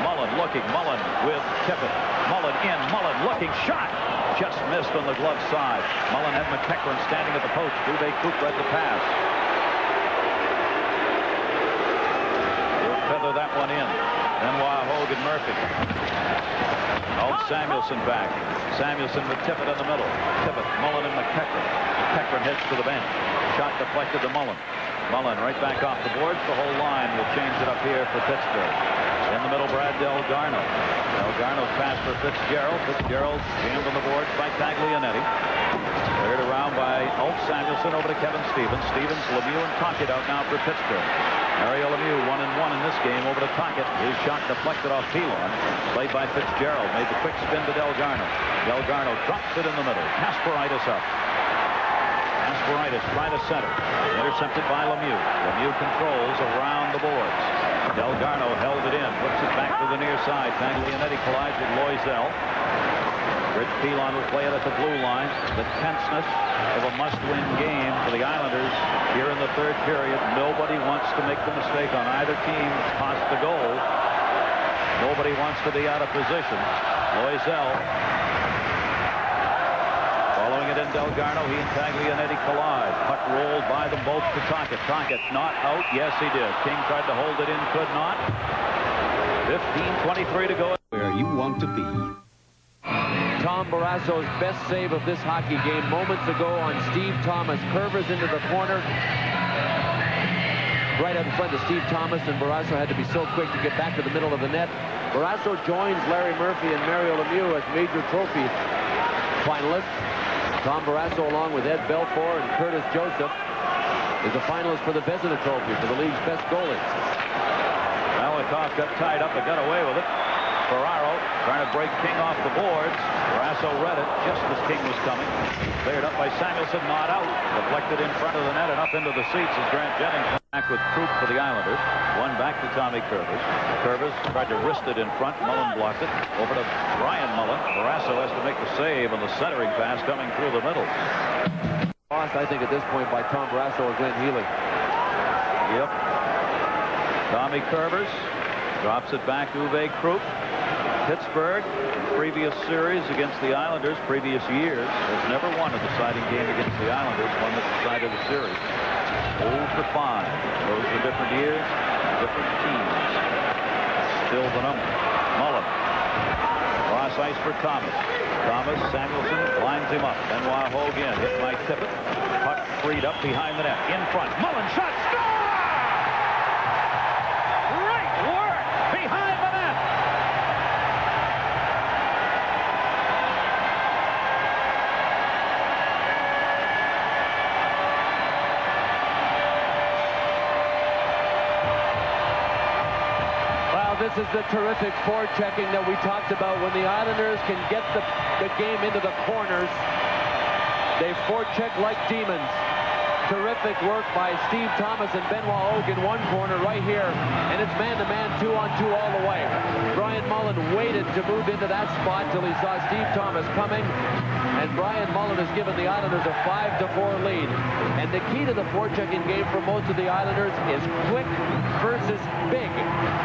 Mullen looking. Mullen with Tippett. Mullen in. Mullen looking. Shot. Just missed on the glove side. Mullen had McEachran standing at the post. Uwe Krupp read the pass. He'll feather that one in. Benoit Hogue and Murphy. Ulf Samuelsson back. Samuelsson with Tippett in the middle. Tippett, Mullen, and McEachran. McEachran heads to the bench. Shot deflected to Mullen. Mullen right back off the boards. The whole line will change it up here for Pittsburgh. In the middle, Brad Delgarno. Delgarno's pass for Fitzgerald. Fitzgerald jammed on the boards by Taglianetti. Cleared around by Ulf Samuelsson over to Kevin Stevens. Stevens, Lemieux, and Tocchet out now for Pittsburgh. Mario Lemieux 1-1 in this game over to Tocchet. His shot deflected off Pilon. Played by Fitzgerald. Made the quick spin to Delgarno. Delgarno drops it in the middle. Kasparaitis up. Kasparaitis trying to center. Intercepted by Lemieux. Lemieux controls around the boards. Delgarno held it in. Flips it back to the near side. Taglianetti collides with Loisel. Rich Pilon will play it at the blue line. The tenseness of a must-win game for the Islanders here in the third period. Nobody wants to make the mistake on either team cost the goal. Nobody wants to be out of position. Loisel following it in Delgarno. He and Taglianetti collide. Puck rolled by them both to Tocchet. Tocchet not out. Yes, he did. King tried to hold it in, could not. 15:23 to go. Where you want to be. Tom Barrasso's best save of this hockey game moments ago on Steve Thomas. Curvers into the corner. Right out in front of Steve Thomas, and Barrasso had to be so quick to get back to the middle of the net. Barrasso joins Larry Murphy and Mario Lemieux as major trophy finalists. Tom Barrasso, along with Ed Belfour and Curtis Joseph, is a finalist for the Vezina Trophy for the league's best goalie. Malikoff got tied up and got away with it. Ferraro trying to break King off the boards. Barrasso read it just as King was coming. Cleared up by Samuelsson, not out. Deflected in front of the net and up into the seats as Grant Jennings back with Krupp for the Islanders. One back to Tommy Curvis. Curvis tried to wrist it in front. Mullen blocked it. Over to Brian Mullen. Barrasso has to make the save on the centering pass coming through the middle. Lost, I think, at this point by Tom Barrasso or Glenn Healy. Yep. Tommy Curvis drops it back to Uwe Krupp. Pittsburgh, previous series against the Islanders, previous years, has never won a deciding game against the Islanders, one that decided the series. 0-5. Those are different years, different teams. Still the number. Mullen. Cross ice for Thomas. Thomas, Samuelsson lines him up. Benoit Hogue in, hit by Tippett. Puck freed up behind the net. In front. Mullen shot. Score! Great work behind the net. This is the terrific forechecking that we talked about. When the Islanders can get the game into the corners, they forecheck like demons. Terrific work by Steve Thomas and Benoit Hogue in one corner right here. And it's man-to-man, 2-on-2 all the way. Brian Mullen waited to move into that spot till he saw Steve Thomas coming. And Brian Mullen has given the Islanders a 5-4 lead. And the key to the forechecking game for most of the Islanders is quick versus big.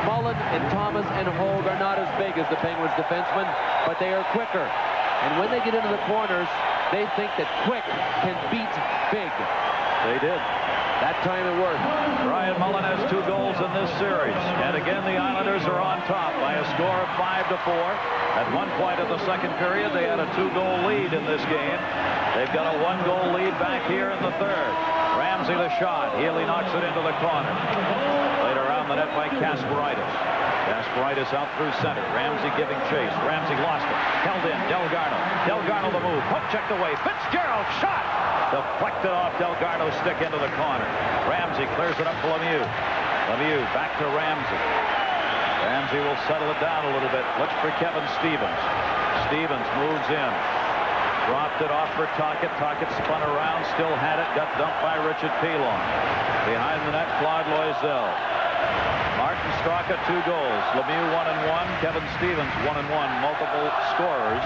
Mullen and Thomas and Hogue are not as big as the Penguins defensemen, but they are quicker. And when they get into the corners, they think that quick can beat big. They did. That time it worked. Brian Mullen has 2 goals in this series. And again, the Islanders are on top by a score of 5-4. At one point of the second period, they had a 2-goal lead in this game. They've got a 1-goal lead back here in the third. Ramsey the shot. Healy knocks it into the corner. Laid around the net by Kasparaitis. Kasparaitis out through center. Ramsey giving chase. Ramsey lost it. Held in. Delgarno. Delgarno the move. Puck checked away. Fitzgerald shot. Deflected off Delgarno's stick into the corner. Ramsey clears it up to Lemieux. Lemieux back to Ramsey. Ramsey will settle it down a little bit. Looks for Kevin Stevens. Stevens moves in. Dropped it off for Tocchet. Tocchet spun around, still had it, got dumped by Richard Pilon. Behind the net, Claude Loisel. Martin Straka, 2 goals. Lemieux 1-1. Kevin Stevens 1-1. Multiple scorers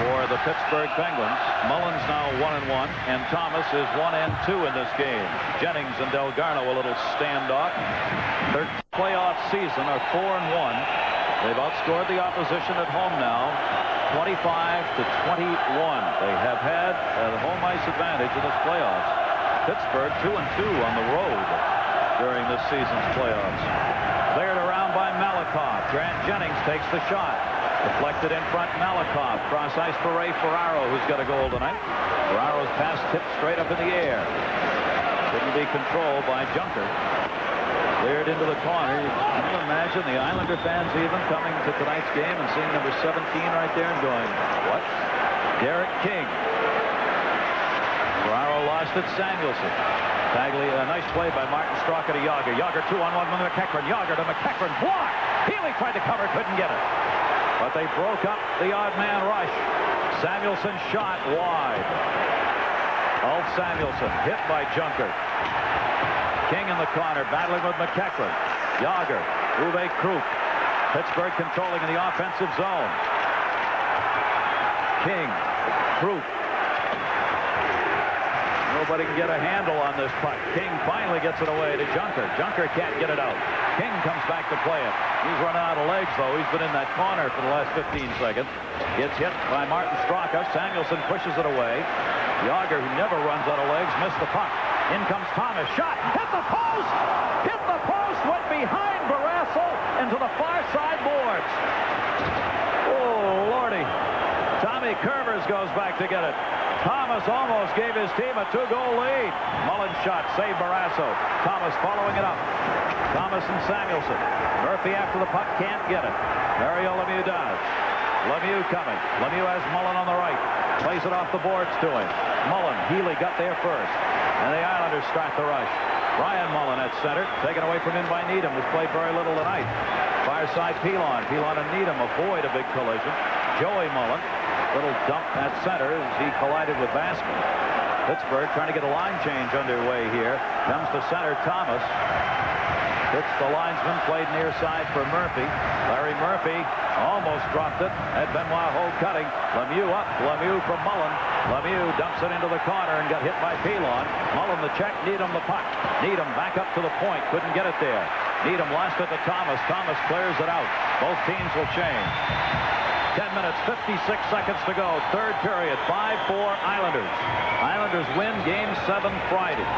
for the Pittsburgh Penguins. Mullins now 1-1, and Thomas is 1-2 in this game. Jennings and Delgarno a little standoff. Their playoff season are 4-1. They've outscored the opposition at home now, 25-21. They have had a home ice advantage in this playoffs. Pittsburgh 2-2 on the road during this season's playoffs. Cleared around by Malakoff. Grant Jennings takes the shot. Deflected in front, Malakoff. Cross ice for Ray Ferraro, who's got a goal tonight. Ferraro's pass tipped straight up in the air. Couldn't be controlled by Junker. Cleared into the corner. Can you imagine the Islander fans even coming to tonight's game and seeing number 17 right there and going, what? Derek King. Ferraro lost it. Samuelson. Bagley, a nice play by Martin Straka to Yager. Yager 2-on-1 with McEachran. Yager to McEachran. Blocked. Healy tried to cover, couldn't get it. But they broke up the odd man rush. Samuelson shot wide. Ulf Samuelson hit by Junker. King in the corner, battling with McEachran. Yager, Uwe Krupp. Pittsburgh controlling in the offensive zone. King, Krupp. Nobody can get a handle on this puck. King finally gets it away to Junker. Junker can't get it out. King comes back to play it. He's running out of legs, though. He's been in that corner for the last 15 seconds. Gets hit by Martin Straka. Samuelson pushes it away. Yager, who never runs out of legs, missed the puck. In comes Thomas. Shot. Hit the post. Hit the post. Went behind Barrasso into the far side boards. Oh, Lordy. Tommy Curvers goes back to get it. Thomas almost gave his team a 2-goal lead. Mullins shot. Saved Barrasso. Thomas following it up. Thomas and Samuelson. Murphy after the puck. Can't get it. Mario Lemieux does. Lemieux coming. Lemieux has Mullen on the right. Plays it off the boards to him. Mullen. Healy got there first. And the Islanders start the rush. Brian Mullen at center. Taken away from him by Needham, who's played very little tonight. Far side Pilon. Pilon and Needham avoid a big collision. Joey Mullen. Little dump at center as he collided with Baskin. Pittsburgh trying to get a line change underway here. Comes to center Thomas. Hits the linesman, played near side for Murphy. Larry Murphy almost dropped it. Had Benoit Hogue cutting. Lemieux up. Lemieux from Mullen. Lemieux dumps it into the corner and got hit by Pilon. Mullen the check. Needham the puck. Needham back up to the point. Couldn't get it there. Needham lost it to Thomas. Thomas clears it out. Both teams will change. 10 minutes, 56 seconds to go. Third period, 5-4 Islanders. Islanders win Game 7 Friday.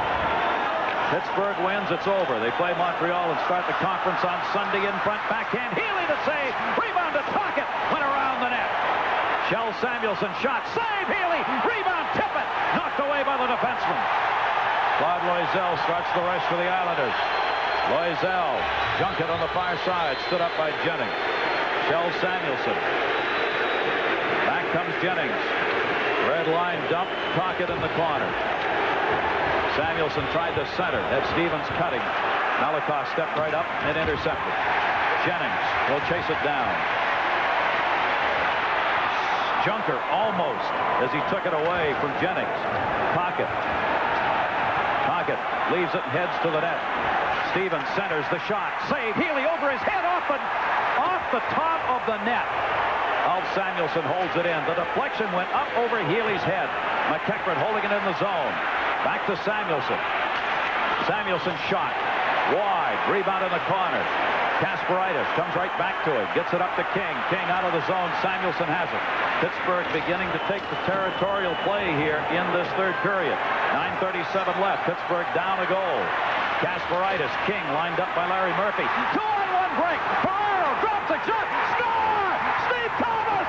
Pittsburgh wins, it's over. They play Montreal and start the conference on Sunday in front. Backhand, Healy to save. Rebound to Tocchet. Went around the net. Shell Samuelson shot. Save, Healy. Rebound, tip it. Knocked away by the defenseman. Claude Loisel starts the rush for the Islanders. Loisel, Junket on the far side. Stood up by Jennings. Shell Samuelson. Back comes Jennings. Red line dump. Tocchet in the corner. Samuelson tried to center. Had Stevens cutting. Malakoff stepped right up and intercepted. Jennings will chase it down. Junker almost as he took it away from Jennings. Tocchet. Tocchet leaves it and heads to the net. Stevens centers the shot. Save. Healy over his head off the top of the net. Ulf Samuelson holds it in. The deflection went up over Healy's head. McEachran holding it in the zone. Back to Samuelson. Samuelson shot. Wide. Rebound in the corner. Kasparaitis comes right back to him. Gets it up to King. King out of the zone. Samuelson has it. Pittsburgh beginning to take the territorial play here in this third period. 9:37 left. Pittsburgh down a goal. Kasparaitis. King lined up by Larry Murphy. 2-on-1 break. Ferraro drops a shot. Score! Steve Thomas!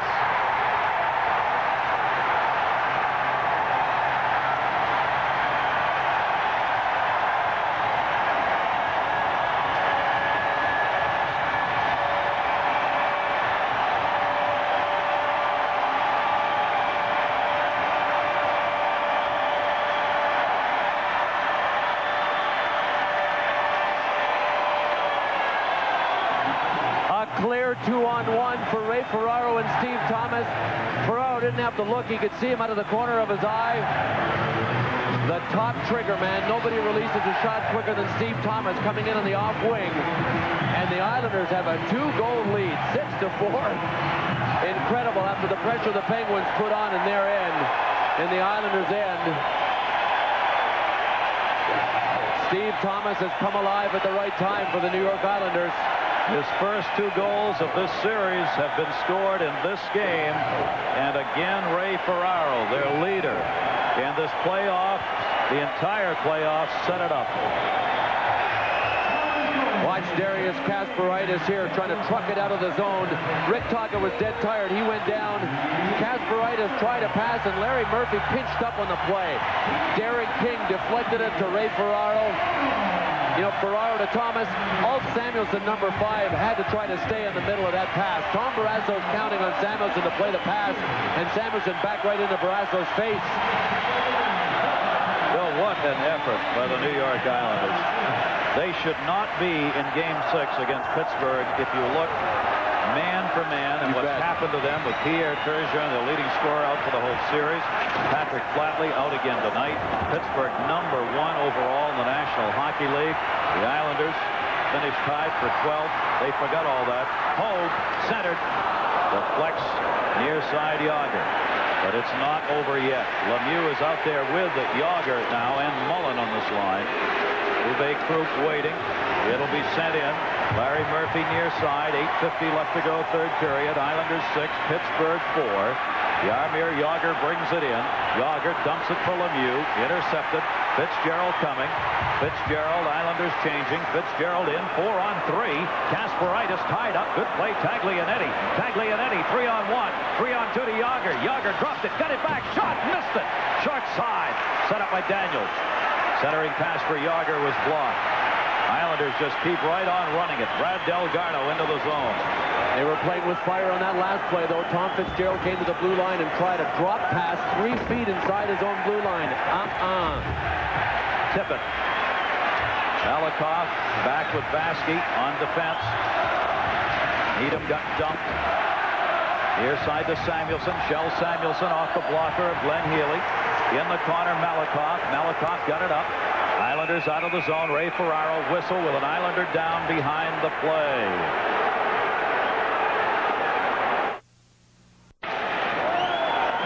Clear 2-on-1 Ray Ferraro and Steve Thomas. Ferraro didn't have to look. He could see him out of the corner of his eye. The top trigger man. Nobody releases a shot quicker than Steve Thomas coming in on the off wing. And the Islanders have a 2-goal lead, 6-4. Incredible after the pressure the Penguins put on in their end, in the Islanders' end. Steve Thomas has come alive at the right time for the New York Islanders. His first 2 goals of this series have been scored in this game. And again, Ray Ferraro, their leader in this playoff, the entire playoff, set it up. Watch Darius Kasparaitis here trying to truck it out of the zone. Rick Tocchet was dead tired. He went down. Kasparaitis tried to pass, and Larry Murphy pinched up on the play. Derek King deflected it to Ray Ferraro. You know, Ferraro to Thomas. Alt Samuelsson, number 5, had to try to stay in the middle of that pass. Tom Barrasso's counting on Samuelsson to play the pass, and Samuelsson back right into Barrasso's face. Well, what an effort by the New York Islanders. They should not be in Game 6 against Pittsburgh if you look man for man and what's happened to them with Pierre Turgeon, the leading scorer, out for the whole series. Patrick Flatley out again tonight. Pittsburgh number 1 overall in the National Hockey League. The Islanders finished tied for 12th. They forgot all that. Hogue centered. Deflects near side Yager. But it's not over yet. Lemieux is out there with Yager now and Mullen on this line. Uwe Krupp waiting. It'll be sent in. Larry Murphy near side. 8:50 left to go, third period. Islanders 6, Pittsburgh 4. Jaromir Jagr brings it in. Jagr dumps it for Lemieux. Intercepted. Fitzgerald coming. Fitzgerald, Islanders changing. Fitzgerald in, 4-on-3. Kasparaitis tied up. Good play, Taglianetti. Taglianetti, 3-on-1. 3-on-2 to Jagr. Jagr dropped it, got it back. Shot, missed it. Short side. Set up by Daniels. Centering pass for Jagr was blocked. Islanders just keep right on running it. Brad Delgarno into the zone. They were playing with fire on that last play, though. Tom Fitzgerald came to the blue line and tried a drop pass 3 feet inside his own blue line. Tippett. Malakoff back with Vaski on defense. Needham got dumped. Near side to Samuelsson. Shell Samuelsson off the blocker of Glenn Healy. In the corner, Malakoff. Malakoff got it up. Islanders out of the zone. Ray Ferraro whistle with an Islander down behind the play.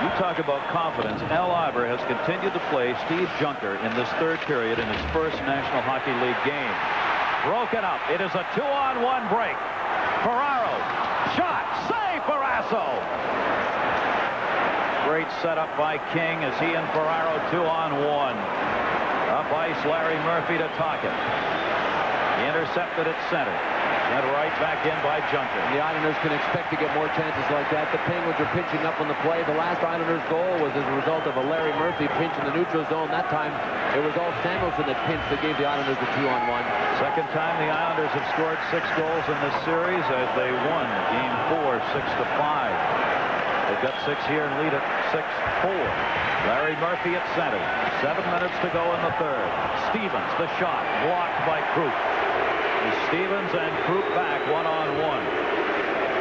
You talk about confidence. Al Iver has continued to play Steve Junker in this third period in his first National Hockey League game. Broken up. It is a 2-on-1 break. Ferraro. Shot. Save Barrasso. Great setup by King as he and Ferraro 2-on-1. Up ice, Larry Murphy to Tocchet. He intercepted at center. Went right back in by Junker. The Islanders can expect to get more chances like that. The Penguins are pinching up on the play. The last Islanders goal was as a result of a Larry Murphy pinch in the neutral zone. That time, it was all Samuelsson that pinched that gave the Islanders a 2-on-1. Second time the Islanders have scored 6 goals in this series as they won Game 4, 6-5. They've got 6 here and lead at 6-4. Larry Murphy at center. 7 minutes to go in the third. Stevens, the shot, blocked by Krupp. Stevens and Krupp back 1-on-1.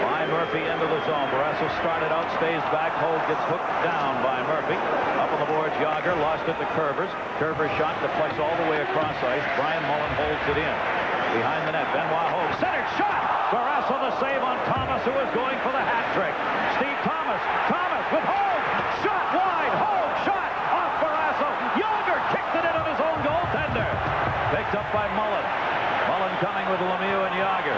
By Murphy into the zone. Barrasso started out, stays back. Hogue gets hooked down by Murphy. Up on the boards, Jagr lost it to Curvers. Curvers shot deflects all the way across ice. Brian Mullen holds it in. Behind the net, Benoit Hogue. Centered shot! Barrasso the save on Thomas, who is going for the hat trick. Steve Thomas. Thomas with Hogue. Shot wide. Hogue shot off Barrasso. Jagr kicked it into his own goaltender. Picked up by Mullen. Mullen coming with Lemieux and Jagr.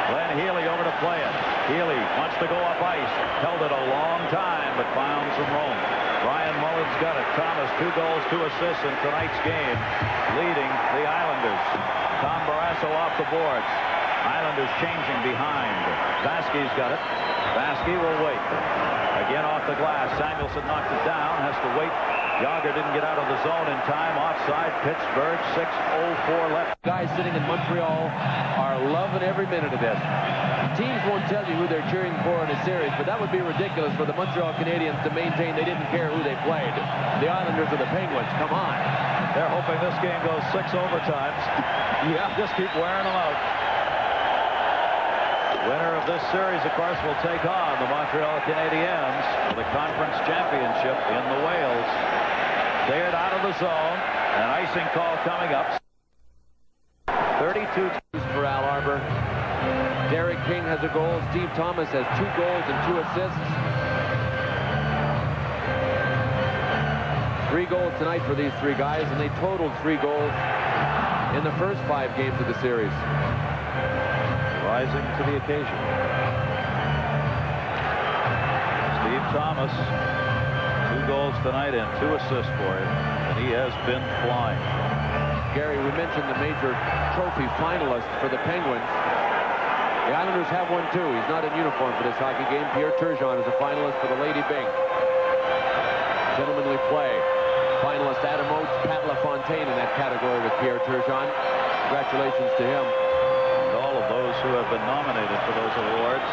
Glenn Healy over to play it. Healy wants to go up ice. Held it a long time, but found some room. Brian Mullen's got it. Thomas, 2 goals, 2 assists in tonight's game, leading the Islanders. Tom Barrasso off the boards. Islanders changing behind. Vaski's got it. Vaski will wait. Again off the glass. Samuelsson knocked it down. Has to wait. Jagr didn't get out of the zone in time. Offside. Pittsburgh. 6:04 left. Guys sitting in Montreal are loving every minute of this. Teams won't tell you who they're cheering for in a series, but that would be ridiculous for the Montreal Canadiens to maintain they didn't care who they played. The Islanders or the Penguins. Come on. They're hoping this game goes 6 overtimes. Yeah. Just keep wearing them out. Winner of this series, of course, will take on the Montreal Canadiens for the conference championship in the Wales. Cleared out of the zone. An icing call coming up. 32 for Al Arbor. Derek King has a goal. Steve Thomas has 2 goals and 2 assists. 3 goals tonight for these 3 guys, and they totaled 3 goals in the first 5 games of the series. Rising to the occasion. Steve Thomas, 2 goals tonight and 2 assists for him, and he has been flying. Gary, we mentioned the major trophy finalist for the Penguins. The Islanders have one too. He's not in uniform for this hockey game. Pierre Turgeon is a finalist for the Lady Byng. Gentlemanly play. Finalist Adam Oates, Pat LaFontaine in that category with Pierre Turgeon. Congratulations to him. And all of those who have been nominated for those awards.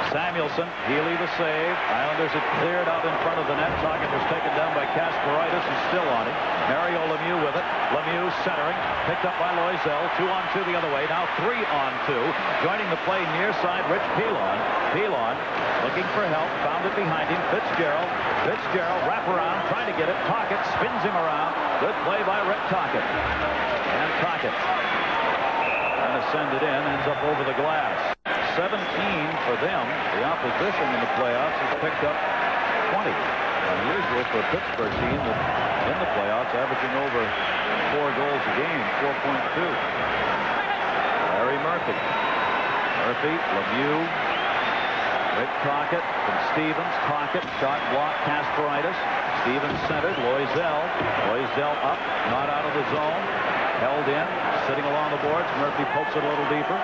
Samuelson, Healy the save. Islanders had cleared out in front of the net. Tocchet was taken down by Kasparaitis, who's still on him. Mario Lemieux with it. Lemieux centering. Picked up by Loisel. 2-on-2 the other way. Now 3-on-2. Joining the play near side, Rich Pilon. Pilon looking for help. Found it behind him. Fitzgerald. Fitzgerald wrap around. Trying to get it. Tocchet spins him around. Good play by Rick Tocchet. And Tocchet trying to send it in. Ends up over the glass. 17 for them. The opposition in the playoffs has picked up 20. Unusual for a Pittsburgh team that in the playoffs averaging over 4 goals a game, 4.2. Larry Murphy. Murphy, Lemieux, Rick Tocchet from Stevens. Tocchet, shot block, Kasparaitis. Stevens centered, Loisel. Loisel up, not out of the zone. Held in, sitting along the boards. Murphy pokes it a little deeper.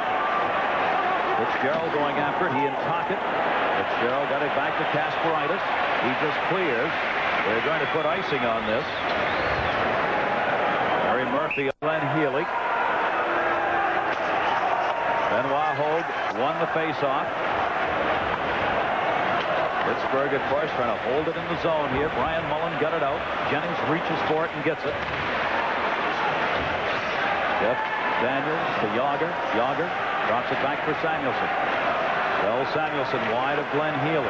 Fitzgerald going after it. He and Tocchet. Fitzgerald got it back to Kasparaitis. He just clears. They're going to put icing on this. Larry Murphy, Glenn Healy. Benoit Hogue won the face-off. Pittsburgh, of course, trying to hold it in the zone here. Brian Mullen got it out. Jennings reaches for it and gets it. Jeff Daniels to Yager. Yager drops it back for Samuelson. Well, Samuelson wide of Glenn Healy.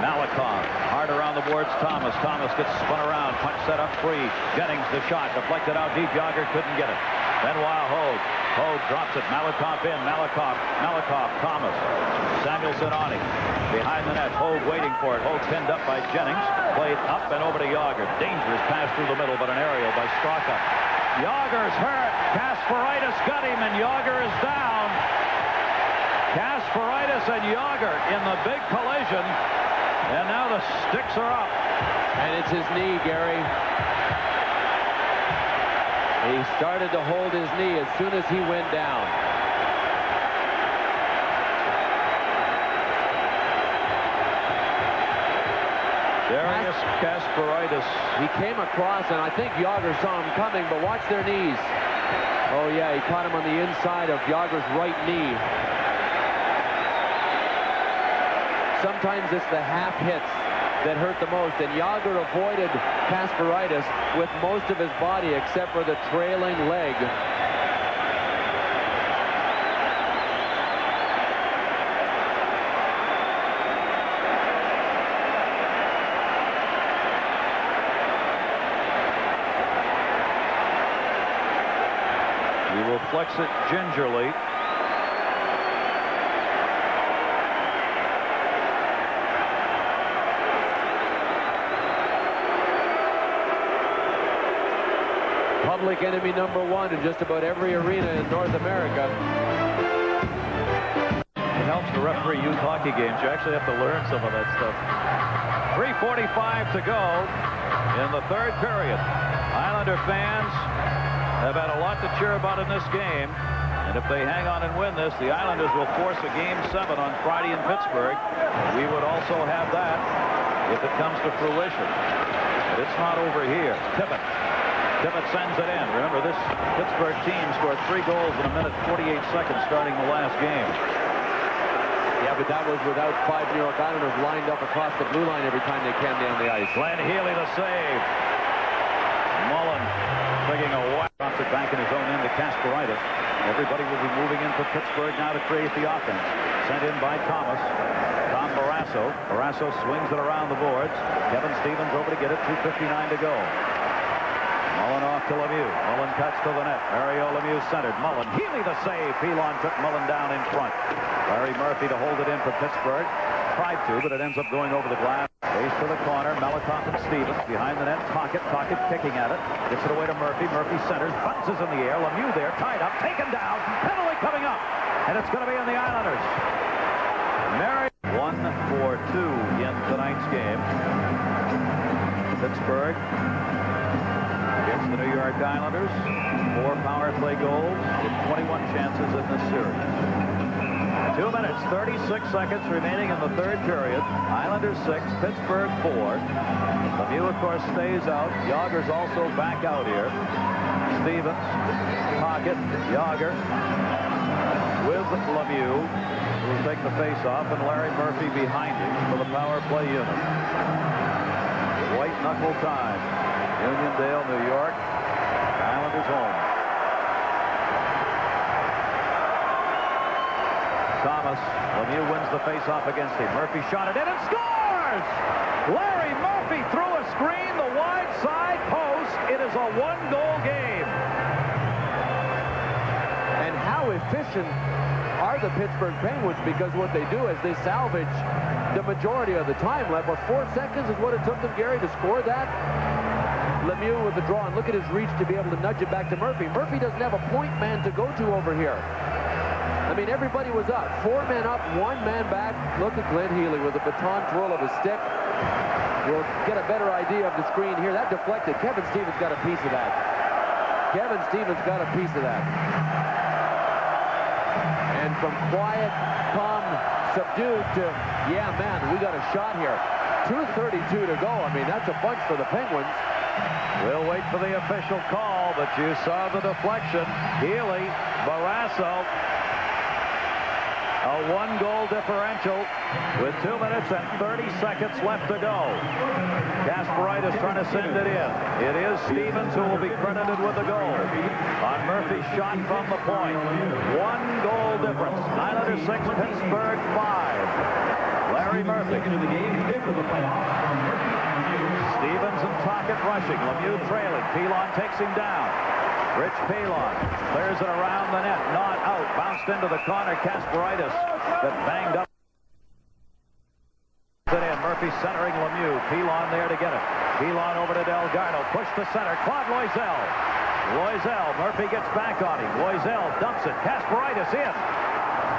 Malakoff hard around the boards. Thomas. Thomas gets spun around. Punch set up free. Jennings the shot deflected out deep. Yager couldn't get it. Benoit Hogue. Hogue drops it. Malakoff in. Malakoff. Thomas. Samuelson on him. Behind the net. Hogue waiting for it. Hogue pinned up by Jennings. Played up and over to Yager. Dangerous pass through the middle, but an aerial by Straka. Yager's hurt. Kasparaitis got him, and Yager is down. Kasparaitis and Yager in the big collision, and now the sticks are up. And it's his knee, Gary. He started to hold his knee as soon as he went down. Darius Kasparaitis. He came across, and I think Yager saw him coming, but watch their knees. Oh, yeah, he caught him on the inside of Yager's right knee. Sometimes it's the half hits that hurt the most, and Yager avoided Kasparaitis with most of his body except for the trailing leg. Flex it gingerly. Public enemy number 1 in just about every arena in North America. It helps to referee youth hockey games. You actually have to learn some of that stuff. 3:45 to go in the 3rd period. Islander fans have had a lot to cheer about in this game, and if they hang on and win this, the Islanders will force a Game 7 on Friday in Pittsburgh. We would also have that if it comes to fruition. But it's not over here. Tippett sends it in. Remember, this Pittsburgh team scored 3 goals in 1 minute 48 seconds starting the last game. Yeah, but that was without 5 New York Islanders lined up across the blue line every time they came down the ice. Glenn Healy the save. Mullen taking a whack off Gets it back in his own end to Kasparaitis. Everybody will be moving in for Pittsburgh now to create the offense. Sent in by Thomas. Tom Barrasso. Barrasso swings it around the boards. Kevin Stevens over to get it. 2:59 to go. Mullen off to Lemieux. Mullen cuts to the net. Mario Lemieux centered. Mullen. Healy the save. Pilon took Mullen down in front. Larry Murphy to hold it in for Pittsburgh. Tried to, but it ends up going over the glass. Race to the corner. Malakoff and Stevens behind the net. Tocchet kicking at it. Gets it away to Murphy. Murphy centers. Bounces in the air. Lemieux there. Tied up. Taken down. Penalty coming up. And it's going to be on the Islanders. Mary 1-4-2 in tonight's game. Pittsburgh against the New York Islanders. 4 power play goals with 21 chances in this series. 2 minutes, 36 seconds remaining in the third period. Islanders 6, Pittsburgh 4. Lemieux, of course, stays out. Yager's also back out here. Stevens, Tocchet, Yager with Lemieux, who will take the face-off, and Larry Murphy behind him for the power play unit. White knuckle time. Uniondale, New York. Islanders home. Thomas. Lemieux wins the face-off against him. Murphy shot it in and scores! Larry Murphy threw a screen, the wide side post. It is a 1-goal game. And how efficient are the Pittsburgh Penguins, because what they do is they salvage the majority of the time left. But 4 seconds is what it took them, Gary, to score that. Lemieux with the draw, and look at his reach to be able to nudge it back to Murphy. Murphy doesn't have a point man to go to over here. I mean, everybody was up. 4 men up, 1 man back. Look at Glenn Healy with a baton twirl of his stick. We'll get a better idea of the screen here. That deflected. Kevin Stevens got a piece of that. Kevin Stevens got a piece of that. And from quiet, calm, subdued to, yeah, man, we got a shot here. 2:32 to go. I mean, that's a bunch for the Penguins. We'll wait for the official call, but you saw the deflection. Healy, Barrasso. A 1-goal differential with 2 minutes and 30 seconds left to go. Kasparaitis trying to send it in. It is Stevens who will be credited with the goal on Murphy's shot from the point. 1-goal difference. Islanders 6, Pittsburgh 5. Larry Murphy. Stevens and Tocchet rushing. Lemieux trailing. Pilon takes him down. Rich Pilon clears it around the net. Not out. Bounced into the corner. Kasparaitis that banged up. In. Murphy centering Lemieux. Pilon there to get it. Pilon over to Delgarno. Push to center. Claude Loisel. Loisel. Murphy gets back on him. Loisel dumps it. Kasparaitis in.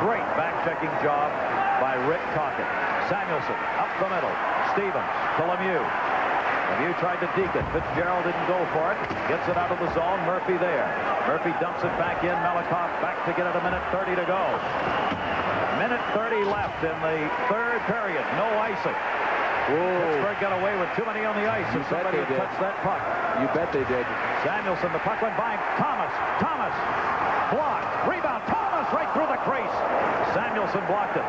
Great back-checking job by Rick Tocchet. Samuelson up the middle. Stevens to Lemieux. Lemieux tried to deke it. Fitzgerald didn't go for it. Gets it out of the zone. Murphy there. Murphy dumps it back in. Malakoff back to get it. 1:30 to go. 1:30 left in the third period. No icing. Pittsburgh got away with too many on the ice, and somebody had touched that puck. You bet they did. Samuelson, the puck went by. Thomas blocked. Rebound. Thomas right through the crease. Samuelson blocked it.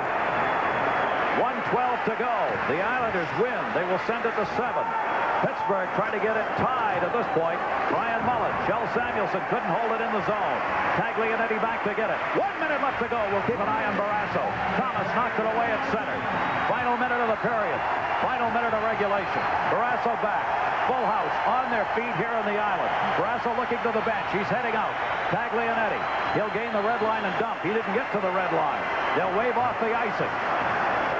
1:12 to go. The Islanders win. They will send it to 7. Pittsburgh trying to get it tied at this point. Brian Mullen, Shell Samuelson couldn't hold it in the zone. Taglianetti back to get it. 1 minute left to go. We'll keep an eye on Barrasso. Thomas knocked it away at center. Final minute of the period. Final minute of regulation. Barrasso back. Full house on their feet here on the island. Barrasso looking to the bench. He's heading out. Taglianetti. He'll gain the red line and dump. He didn't get to the red line. They'll wave off the icing.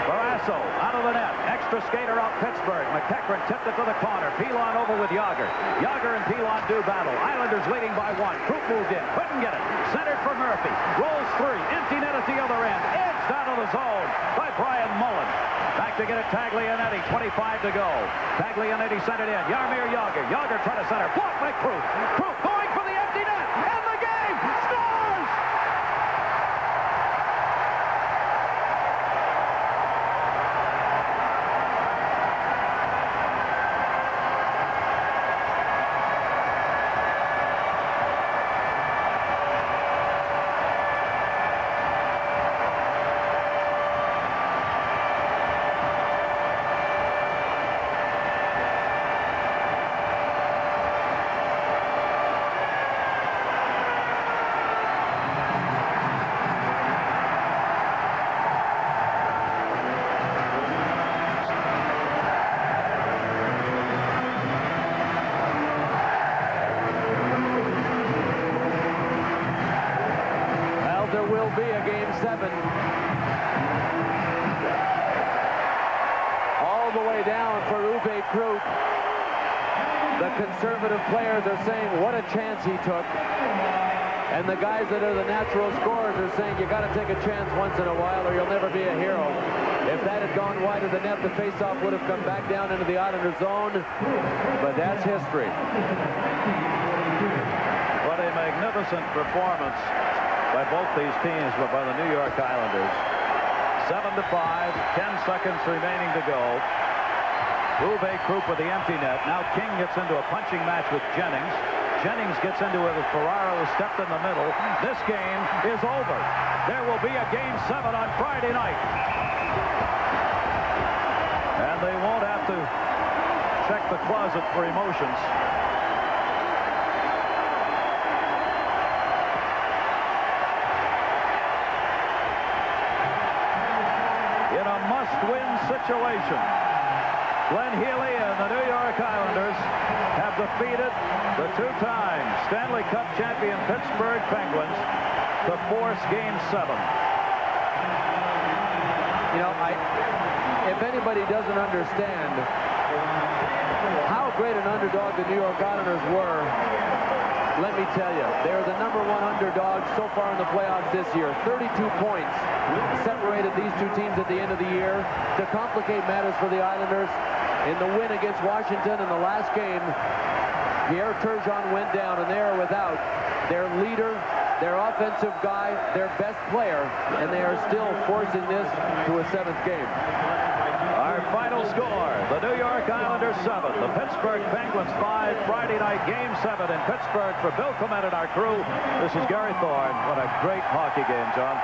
Barrasso out of the net. Extra skater out Pittsburgh. McEachran tipped it to the corner. Pilon over with Yager. Yager and Pilon do battle. Islanders leading by 1. Troop moved in. Couldn't get it. Centered for Murphy. Rolls 3. Empty net at the other end. Edged out of the zone by Brian Mullen. Back to get it. Taglianetti. 25 to go. Taglianetti sent it in. Jaromir Yager. Yager trying to center. Blocked by Troop. Troop going for the empty net. And the game scores! be a Game 7. All the way down for Uwe Krupp. The conservative players are saying, what a chance he took. And the guys that are the natural scorers are saying, you got to take a chance once in a while or you'll never be a hero. If that had gone wide of the net, the faceoff would have come back down into the Islander zone. But that's history. What a magnificent performance by both these teams, but by the New York Islanders. 7-5, 10 seconds remaining to go. Uwe Krupp with the empty net. Now King gets into a punching match with Jennings. Jennings gets into it with Ferraro, who stepped in the middle. This game is over. There will be a Game 7 on Friday night. And they won't have to check the closet for emotions. In a must-win situation, Glenn Healy and the New York Islanders have defeated the two-time Stanley Cup champion Pittsburgh Penguins to force Game 7. You know, if anybody doesn't understand how great an underdog the New York Islanders were, let me tell you, they're the #1 underdog so far in the playoffs this year. 32 points separated these two teams at the end of the year. To complicate matters for the Islanders, in the win against Washington in the last game, Pierre Turgeon went down, and they are without their leader, their offensive guy, their best player, and they are still forcing this to a 7th game. Our final score, the New York Islanders 7, the Pittsburgh Penguins 5, Friday night Game 7 in Pittsburgh. For Bill Clement and our crew, this is Gary Thorne. What a great hockey game, John.